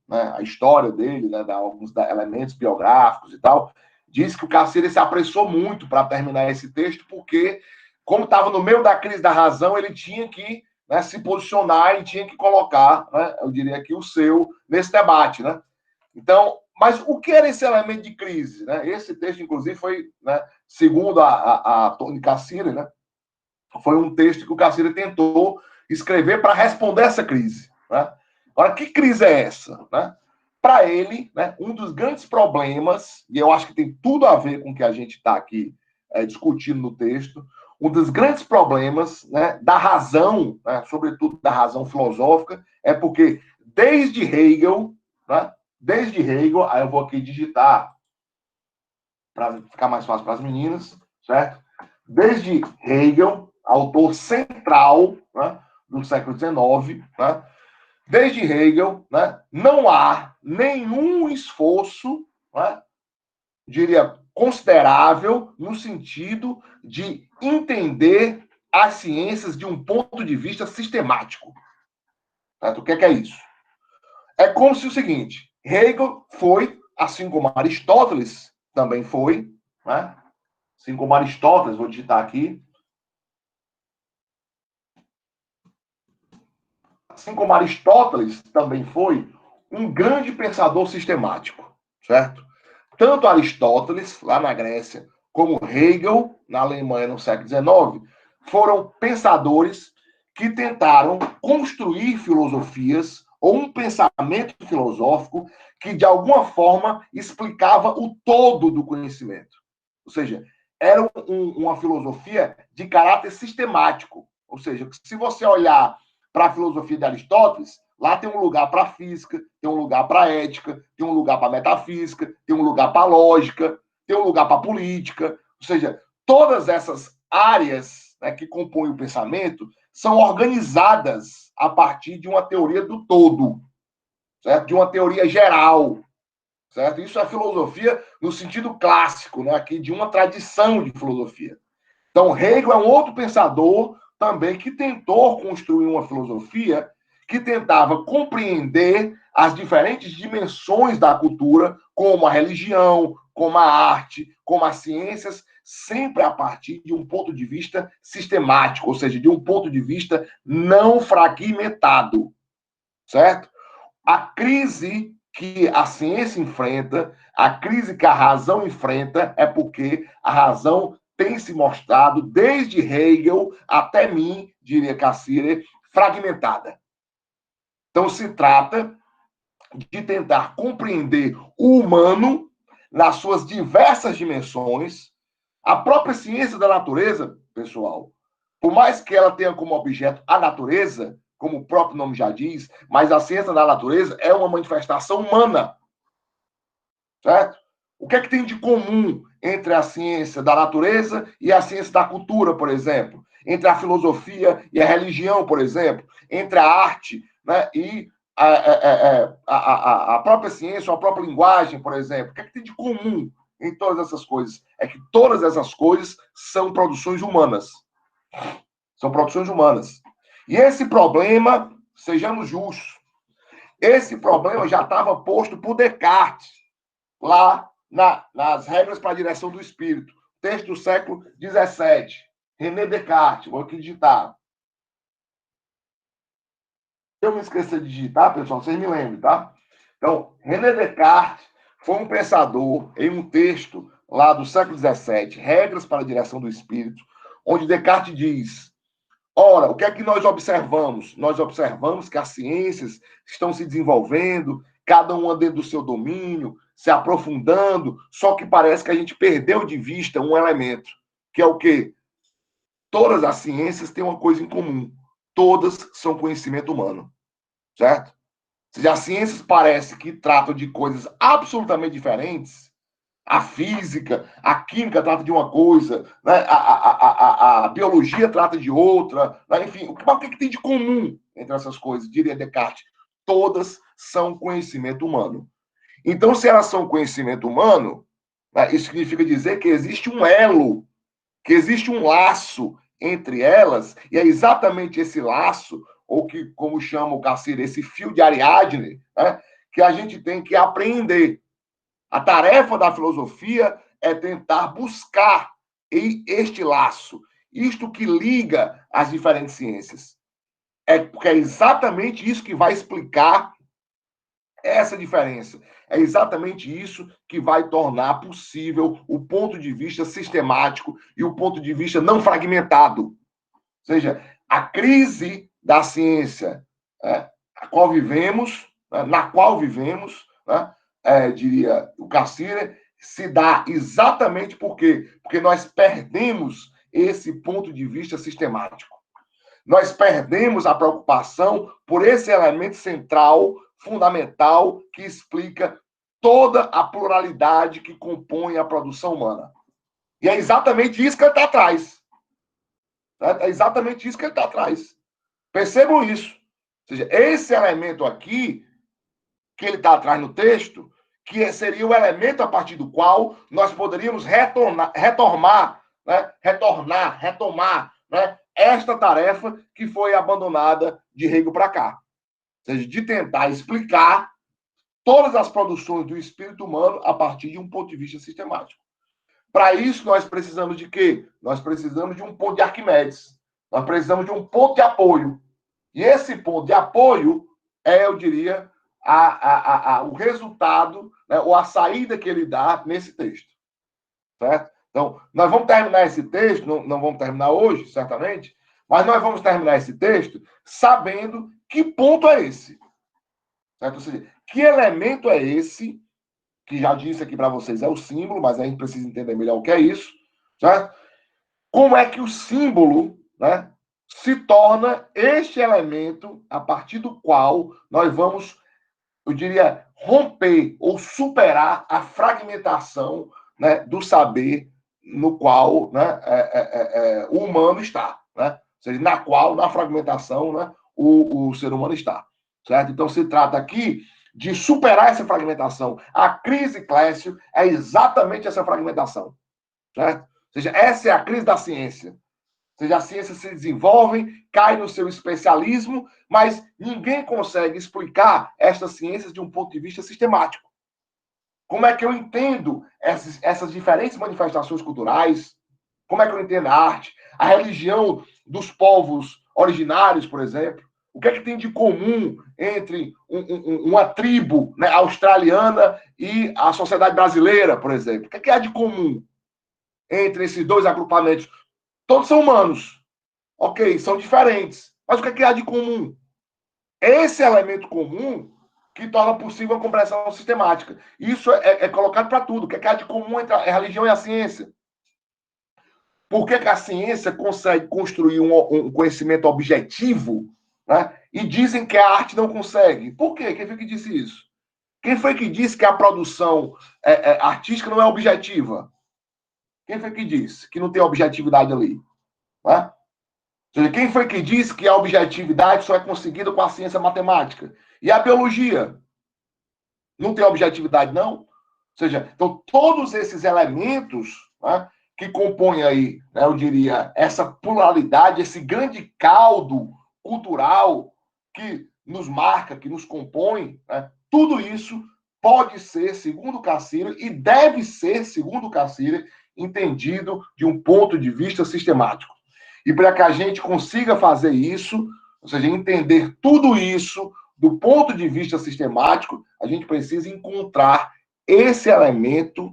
a história dele, né, alguns elementos biográficos e tal, diz que o Cassirer se apressou muito para terminar esse texto, porque, como estava no meio da crise da razão, ele tinha que, né, se posicionar e tinha que colocar, né, eu diria aqui, o seu nesse debate, né? Então, mas o que era esse elemento de crise, né? Esse texto, inclusive, foi, né, segundo a Tony Cassirer, né, foi um texto que o Cassirer tentou escrever para responder essa crise, né? Agora, que crise é essa, né? Para ele, né, um dos grandes problemas, e eu acho que tem tudo a ver com o que a gente está aqui discutindo no texto, um dos grandes problemas, né, da razão, né, sobretudo da razão filosófica, é porque desde Hegel, né, aí eu vou aqui digitar para ficar mais fácil para as meninas, certo? Desde Hegel, autor central, né, do século XIX, né, desde Hegel, né, não há nenhum esforço, né, diria, considerável no sentido de entender as ciências de um ponto de vista sistemático. Certo? O que é isso? É como se o seguinte, Hegel foi, assim como Aristóteles também foi, né? Assim como Aristóteles, vou digitar aqui, assim como Aristóteles também foi um grande pensador sistemático, certo? Tanto Aristóteles, lá na Grécia, como Hegel, na Alemanha, no século XIX, foram pensadores que tentaram construir filosofias ou um pensamento filosófico que, de alguma forma, explicava o todo do conhecimento. Ou seja, era uma filosofia de caráter sistemático. Ou seja, se você olhar para a filosofia de Aristóteles, lá tem um lugar para a física, tem um lugar para a ética, tem um lugar para a metafísica, tem um lugar para a lógica, tem um lugar para a política. Ou seja, todas essas áreas, né, que compõem o pensamento são organizadas a partir de uma teoria do todo, certo? De uma teoria geral, certo? Isso é filosofia no sentido clássico, né? Aqui de uma tradição de filosofia. Então, Hegel é um outro pensador também que tentou construir uma filosofia que tentava compreender as diferentes dimensões da cultura, como a religião, como a arte, como as ciências, sempre a partir de um ponto de vista sistemático, ou seja, de um ponto de vista não fragmentado, certo? A crise que a ciência enfrenta, a crise que a razão enfrenta, é porque a razão tem se mostrado, desde Hegel até mim, diria Cassirer, fragmentada. Então, se trata de tentar compreender o humano nas suas diversas dimensões. A própria ciência da natureza, pessoal, por mais que ela tenha como objeto a natureza, como o próprio nome já diz, mas a ciência da natureza é uma manifestação humana. Certo? O que é que tem de comum entre a ciência da natureza e a ciência da cultura, por exemplo? Entre a filosofia e a religião, por exemplo? Entre a arte, né, e a própria ciência, ou a própria linguagem, por exemplo? O que é que tem de comum em todas essas coisas? É que todas essas coisas são produções humanas. São produções humanas. E esse problema, sejamos justos, esse problema já estava posto por Descartes, lá nas regras para a direção do espírito. Texto do século XVII. René Descartes. Vou aqui digitar. Se eu me esquecer de digitar, pessoal, vocês me lembrem, tá? Então, René Descartes foi um pensador em um texto lá do século XVII, Regras para a Direção do Espírito, onde Descartes diz: ora, o que é que nós observamos? Nós observamos que as ciências estão se desenvolvendo, cada uma dentro do seu domínio, se aprofundando, só que parece que a gente perdeu de vista um elemento, que é o quê? Todas as ciências têm uma coisa em comum. Todas são conhecimento humano, certo? Ou seja, as ciências parecem que tratam de coisas absolutamente diferentes. A física, a química trata de uma coisa, né? A biologia trata de outra, né? Enfim, o que tem de comum entre essas coisas, diria Descartes? Todas são conhecimento humano. Então, se elas são conhecimento humano, né, isso significa dizer que existe um elo, que existe um laço entre elas, e é exatamente esse laço, ou que, como chama o Cassirer, esse fio de Ariadne, né, que a gente tem que aprender. A tarefa da filosofia é tentar buscar este laço, isto que liga as diferentes ciências. Porque é exatamente isso que vai explicar essa diferença. É exatamente isso que vai tornar possível o ponto de vista sistemático e o ponto de vista não fragmentado. Ou seja, a crise da ciência, né, na qual vivemos, né, diria o Cassirer, se dá exatamente por quê? Porque nós perdemos esse ponto de vista sistemático. Nós perdemos a preocupação por esse elemento central, fundamental, que explica toda a pluralidade que compõe a produção humana. E é exatamente isso que ele está atrás. É exatamente isso que ele está atrás. Percebam isso. Ou seja, esse elemento aqui, que ele está atrás no texto, que seria o elemento a partir do qual nós poderíamos retomar, né, esta tarefa que foi abandonada de Hegel para cá. Ou seja, de tentar explicar todas as produções do espírito humano a partir de um ponto de vista sistemático. Para isso, nós precisamos de quê? Nós precisamos de um ponto de Arquimedes. Nós precisamos de um ponto de apoio. E esse ponto de apoio é, eu diria, o resultado, né, ou a saída que ele dá nesse texto. Certo? Então, nós vamos terminar esse texto, não vamos terminar hoje, certamente, mas nós vamos terminar esse texto sabendo que ponto é esse. Certo? Ou seja, que elemento é esse, que já disse aqui para vocês, é o símbolo, mas a gente precisa entender melhor o que é isso. Certo? Como é que o símbolo, né, se torna este elemento a partir do qual nós vamos, eu diria, romper ou superar a fragmentação, né, do saber no qual, né, o humano está. Né? seja, na qual, na fragmentação, né, o ser humano está. Certo? Então, se trata aqui de superar essa fragmentação. A crise, Clécio, é exatamente essa fragmentação. Certo? Ou seja, essa é a crise da ciência. Ou seja, a ciência se desenvolve, cai no seu especialismo, mas ninguém consegue explicar estas ciências de um ponto de vista sistemático. Como é que eu entendo essas diferentes manifestações culturais? Como é que eu entendo a arte? A religião dos povos originários, por exemplo? O que é que tem de comum entre uma tribo, né, australiana e a sociedade brasileira, por exemplo? O que é que há de comum entre esses dois agrupamentos? Todos são humanos. Ok, são diferentes. Mas o que é que há de comum? Esse elemento comum que torna possível a compreensão sistemática. Isso é colocado para tudo. O que é que há de comum entre a religião e a ciência? Por que a ciência consegue construir um conhecimento objetivo, né? E dizem que a arte não consegue? Por quê? Quem foi que disse isso? Quem foi que disse que a produção artística não é objetiva? Quem foi que disse que não tem objetividade ali? Né? Ou seja, quem foi que disse que a objetividade só é conseguida com a ciência matemática? E a biologia? Não tem objetividade, não? Ou seja, então todos esses elementos, né, que compõem aí, né, eu diria, essa pluralidade, esse grande caldo cultural que nos marca, que nos compõe, né, tudo isso pode ser, segundo Cassirer, e deve ser, segundo Cassirer, entendido de um ponto de vista sistemático. E para que a gente consiga fazer isso, ou seja, entender tudo isso do ponto de vista sistemático, a gente precisa encontrar esse elemento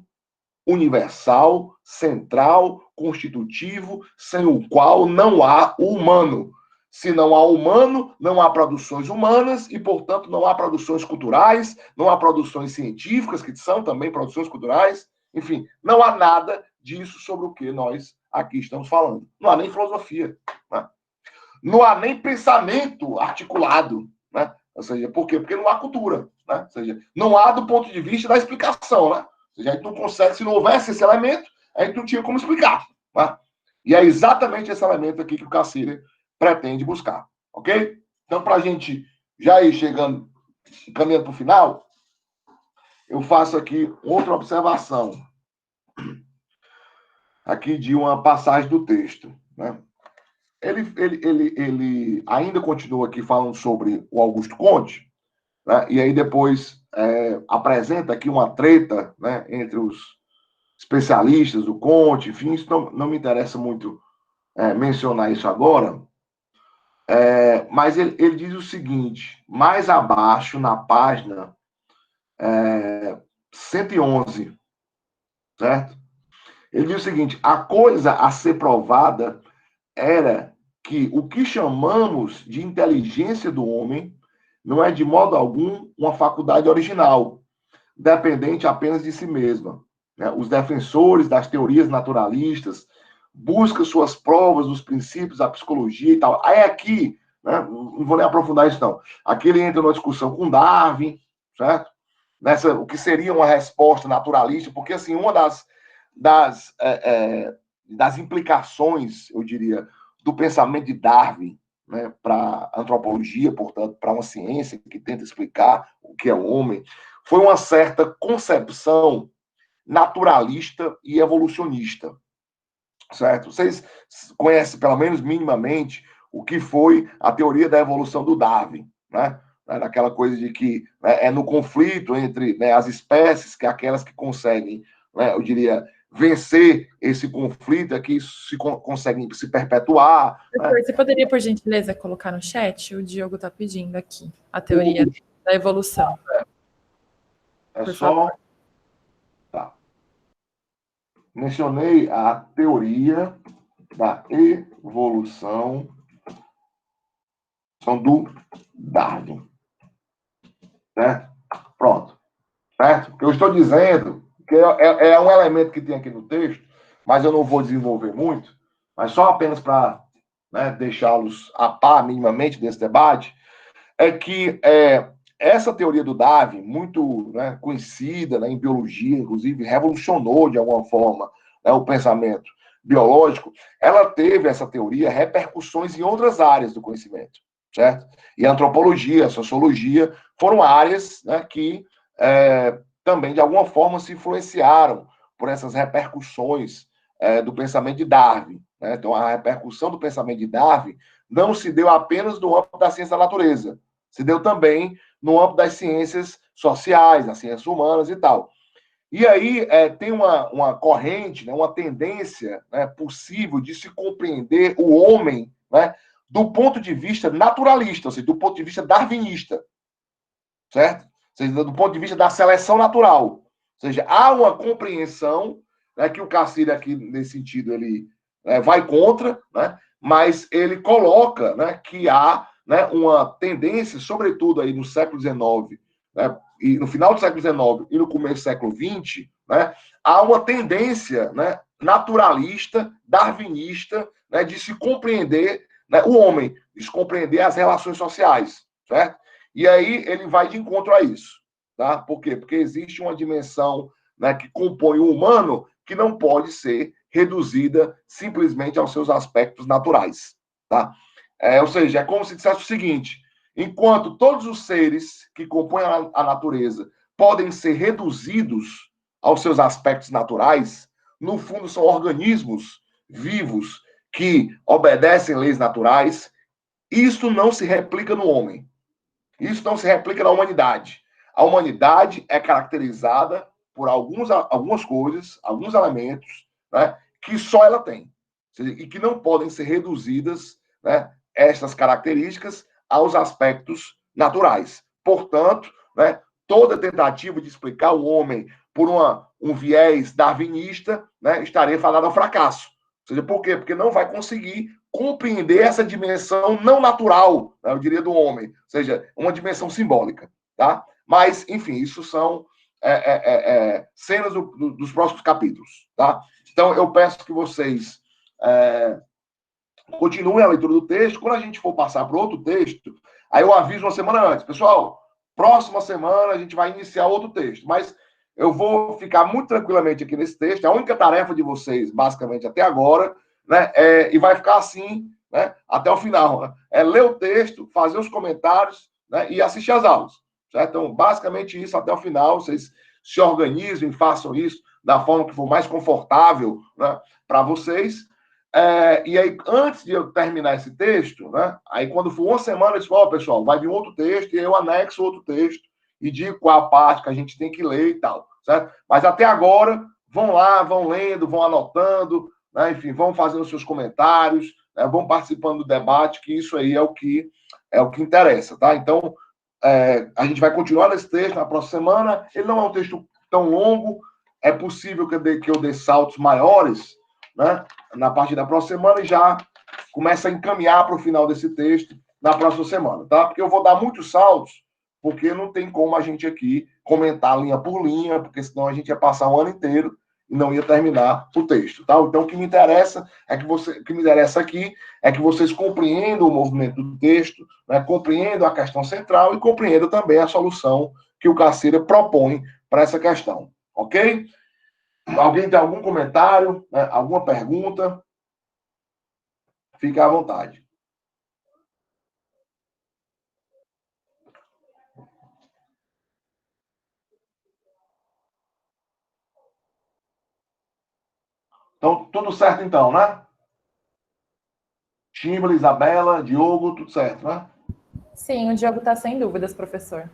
universal, central, constitutivo, sem o qual não há o humano. Se não há humano, não há produções humanas e, portanto, não há produções culturais, não há produções científicas, que são também produções culturais. Enfim, não há nada disso sobre o que nós aqui estamos falando. Não há nem filosofia. Né? Não há nem pensamento articulado. Né? Ou seja, por quê? Porque não há cultura. Né? Ou seja, não há do ponto de vista da explicação. Né? Ou seja, a gente não consegue, se não houvesse esse elemento, a gente não tinha como explicar. Né? E é exatamente esse elemento aqui que o Cassirer pretende buscar. Ok? Então, para a gente já ir chegando, caminhando para o final, eu faço aqui outra observação. Aqui de uma passagem do texto. Né? Ele ainda continua aqui falando sobre o Augusto Comte, né? E aí depois apresenta aqui uma treta, né, entre os especialistas do Comte, enfim, isso não me interessa muito mencionar isso agora, mas ele diz o seguinte, mais abaixo, na página 111, certo? Ele diz o seguinte, a coisa a ser provada era que o que chamamos de inteligência do homem não é de modo algum uma faculdade original, dependente apenas de si mesma. Né? Os defensores das teorias naturalistas buscam suas provas dos princípios da psicologia e tal. Aí aqui, né, não vou nem aprofundar isso não, aqui ele entra numa discussão com Darwin, certo? O que seria uma resposta naturalista, porque assim, uma das implicações, eu diria, do pensamento de Darwin, né, para a antropologia, portanto, para uma ciência que tenta explicar o que é o homem, foi uma certa concepção naturalista e evolucionista, certo? Vocês conhecem, pelo menos minimamente, o que foi a teoria da evolução do Darwin, né? Daquela coisa de que, né, é no conflito entre, né, as espécies, que é aquelas que conseguem, né, eu diria, vencer esse conflito, é que conseguem se perpetuar. Professor, você poderia, por gentileza, colocar no chat? O Diogo está pedindo aqui a teoria da evolução. É só... Tá. Mencionei a teoria da evolução do Darwin. Certo? Pronto. Certo? O que eu estou dizendo que é um elemento que tem aqui no texto, mas eu não vou desenvolver muito, mas só apenas para, né, deixá-los a par minimamente desse debate, é que essa teoria do Darwin, muito, né, conhecida, né, em biologia, inclusive, revolucionou de alguma forma, né, o pensamento biológico, ela teve, essa teoria, repercussões em outras áreas do conhecimento, certo? E a antropologia, a sociologia, foram áreas, né, que também, de alguma forma, se influenciaram por essas repercussões do pensamento de Darwin, né? Então, a repercussão do pensamento de Darwin não se deu apenas no âmbito da ciência da natureza, se deu também no âmbito das ciências sociais, das ciências humanas e tal. E aí tem uma corrente, né, uma tendência, né, possível de se compreender o homem, né, do ponto de vista naturalista, ou seja, do ponto de vista darwinista, certo? Ou seja, do ponto de vista da seleção natural. Ou seja, há uma compreensão, né, que o Cassir aqui, nesse sentido, ele vai contra, né, mas ele coloca, né, que há, né, uma tendência, sobretudo aí no século XIX, né, e no final do século XIX e no começo do século XX, né, há uma tendência, né, naturalista, darwinista, né, de se compreender, né, o homem, de se compreender as relações sociais, certo? E aí ele vai de encontro a isso, tá? Por quê? Porque existe uma dimensão, né, que compõe o humano que não pode ser reduzida simplesmente aos seus aspectos naturais, tá? Ou seja, é como se dissesse o seguinte: enquanto todos os seres que compõem a natureza podem ser reduzidos aos seus aspectos naturais, no fundo são organismos vivos que obedecem leis naturais. Isso não se replica no homem. Isso não se replica na humanidade. A humanidade é caracterizada por algumas coisas, alguns elementos, né, que só ela tem. E que não podem ser reduzidas, né, estas características aos aspectos naturais. Portanto, né, toda tentativa de explicar o homem por um viés darwinista, né, estaria fadada ao fracasso. Ou seja, por quê? Porque não vai conseguir compreender essa dimensão não natural, né, eu diria, do homem. Ou seja, uma dimensão simbólica. Tá? Mas, enfim, isso são cenas dos próximos capítulos. Tá? Então, eu peço que vocês continuem a leitura do texto. Quando a gente for passar para outro texto, aí eu aviso uma semana antes. Pessoal, próxima semana a gente vai iniciar outro texto. Mas eu vou ficar muito tranquilamente aqui nesse texto. A única tarefa de vocês, basicamente, até agora, né, e vai ficar assim, né, até o final, né, é ler o texto, fazer os comentários, né, e assistir às aulas. Certo? Então, basicamente isso até o final. Vocês se organizem, façam isso da forma que for mais confortável, né, para vocês. E aí, antes de eu terminar esse texto, né, aí quando for uma semana, eu disse, pessoal, vai vir outro texto, e eu anexo outro texto e digo qual a parte que a gente tem que ler e tal, certo? Mas até agora, vão lá, vão lendo, vão anotando, né, enfim, vão fazendo seus comentários, né, vão participando do debate, que isso aí é o que interessa, tá? Então, a gente vai continuar nesse texto na próxima semana. Ele não é um texto tão longo, é possível que eu dê saltos maiores, né, na partir da próxima semana, e já começa a encaminhar para o final desse texto na próxima semana, tá? Porque eu vou dar muitos saltos, porque não tem como a gente aqui comentar linha por linha, porque senão a gente ia passar um ano inteiro e não ia terminar o texto, tá? Então, o que me interessa aqui é que vocês compreendam o movimento do texto, né, compreendam a questão central e compreendam também a solução que o Cassir propõe para essa questão, ok? Alguém tem algum comentário, né, alguma pergunta? Fique à vontade. Então, tudo certo então, né? Tímbala, Isabela, Diogo, tudo certo, né? Sim, o Diogo está sem dúvidas, professor.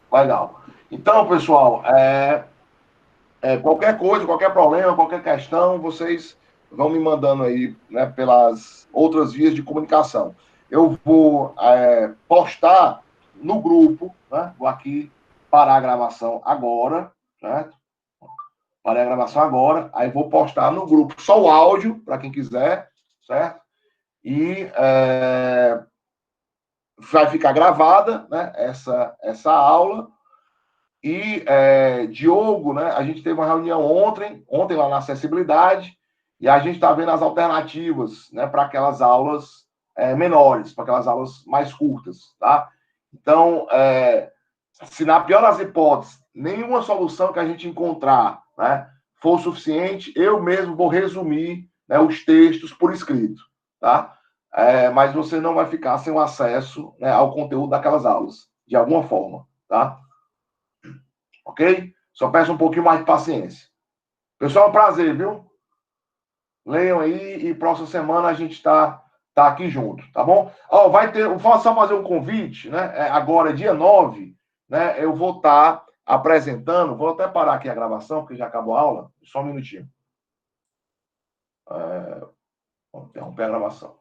Legal. Então, pessoal, qualquer coisa, qualquer problema, qualquer questão, vocês vão me mandando aí, né, pelas outras vias de comunicação. Eu vou postar no grupo, né? Vou aqui parar a gravação agora, certo? Parei a gravação agora, aí vou postar no grupo só o áudio, para quem quiser, certo? E vai ficar gravada, né, essa aula. E Diogo, né, a gente teve uma reunião ontem lá na acessibilidade, e a gente está vendo as alternativas, né, para aquelas aulas menores, para aquelas aulas mais curtas, tá? Então, se na pior das hipóteses, nenhuma solução que a gente encontrar, né, for suficiente, eu mesmo vou resumir né, os textos por escrito, tá? Mas você não vai ficar sem o acesso, né, ao conteúdo daquelas aulas, de alguma forma, tá? Ok? Só peço um pouquinho mais de paciência. Pessoal, prazer, viu? Leiam aí e próxima semana a gente tá aqui junto, tá bom? Ó, vai ter, vou só fazer um convite, né? Agora, dia 9, né? Eu vou estar apresentando, vou até parar aqui a gravação, porque já acabou a aula. Só um minutinho. Vou interromper a gravação.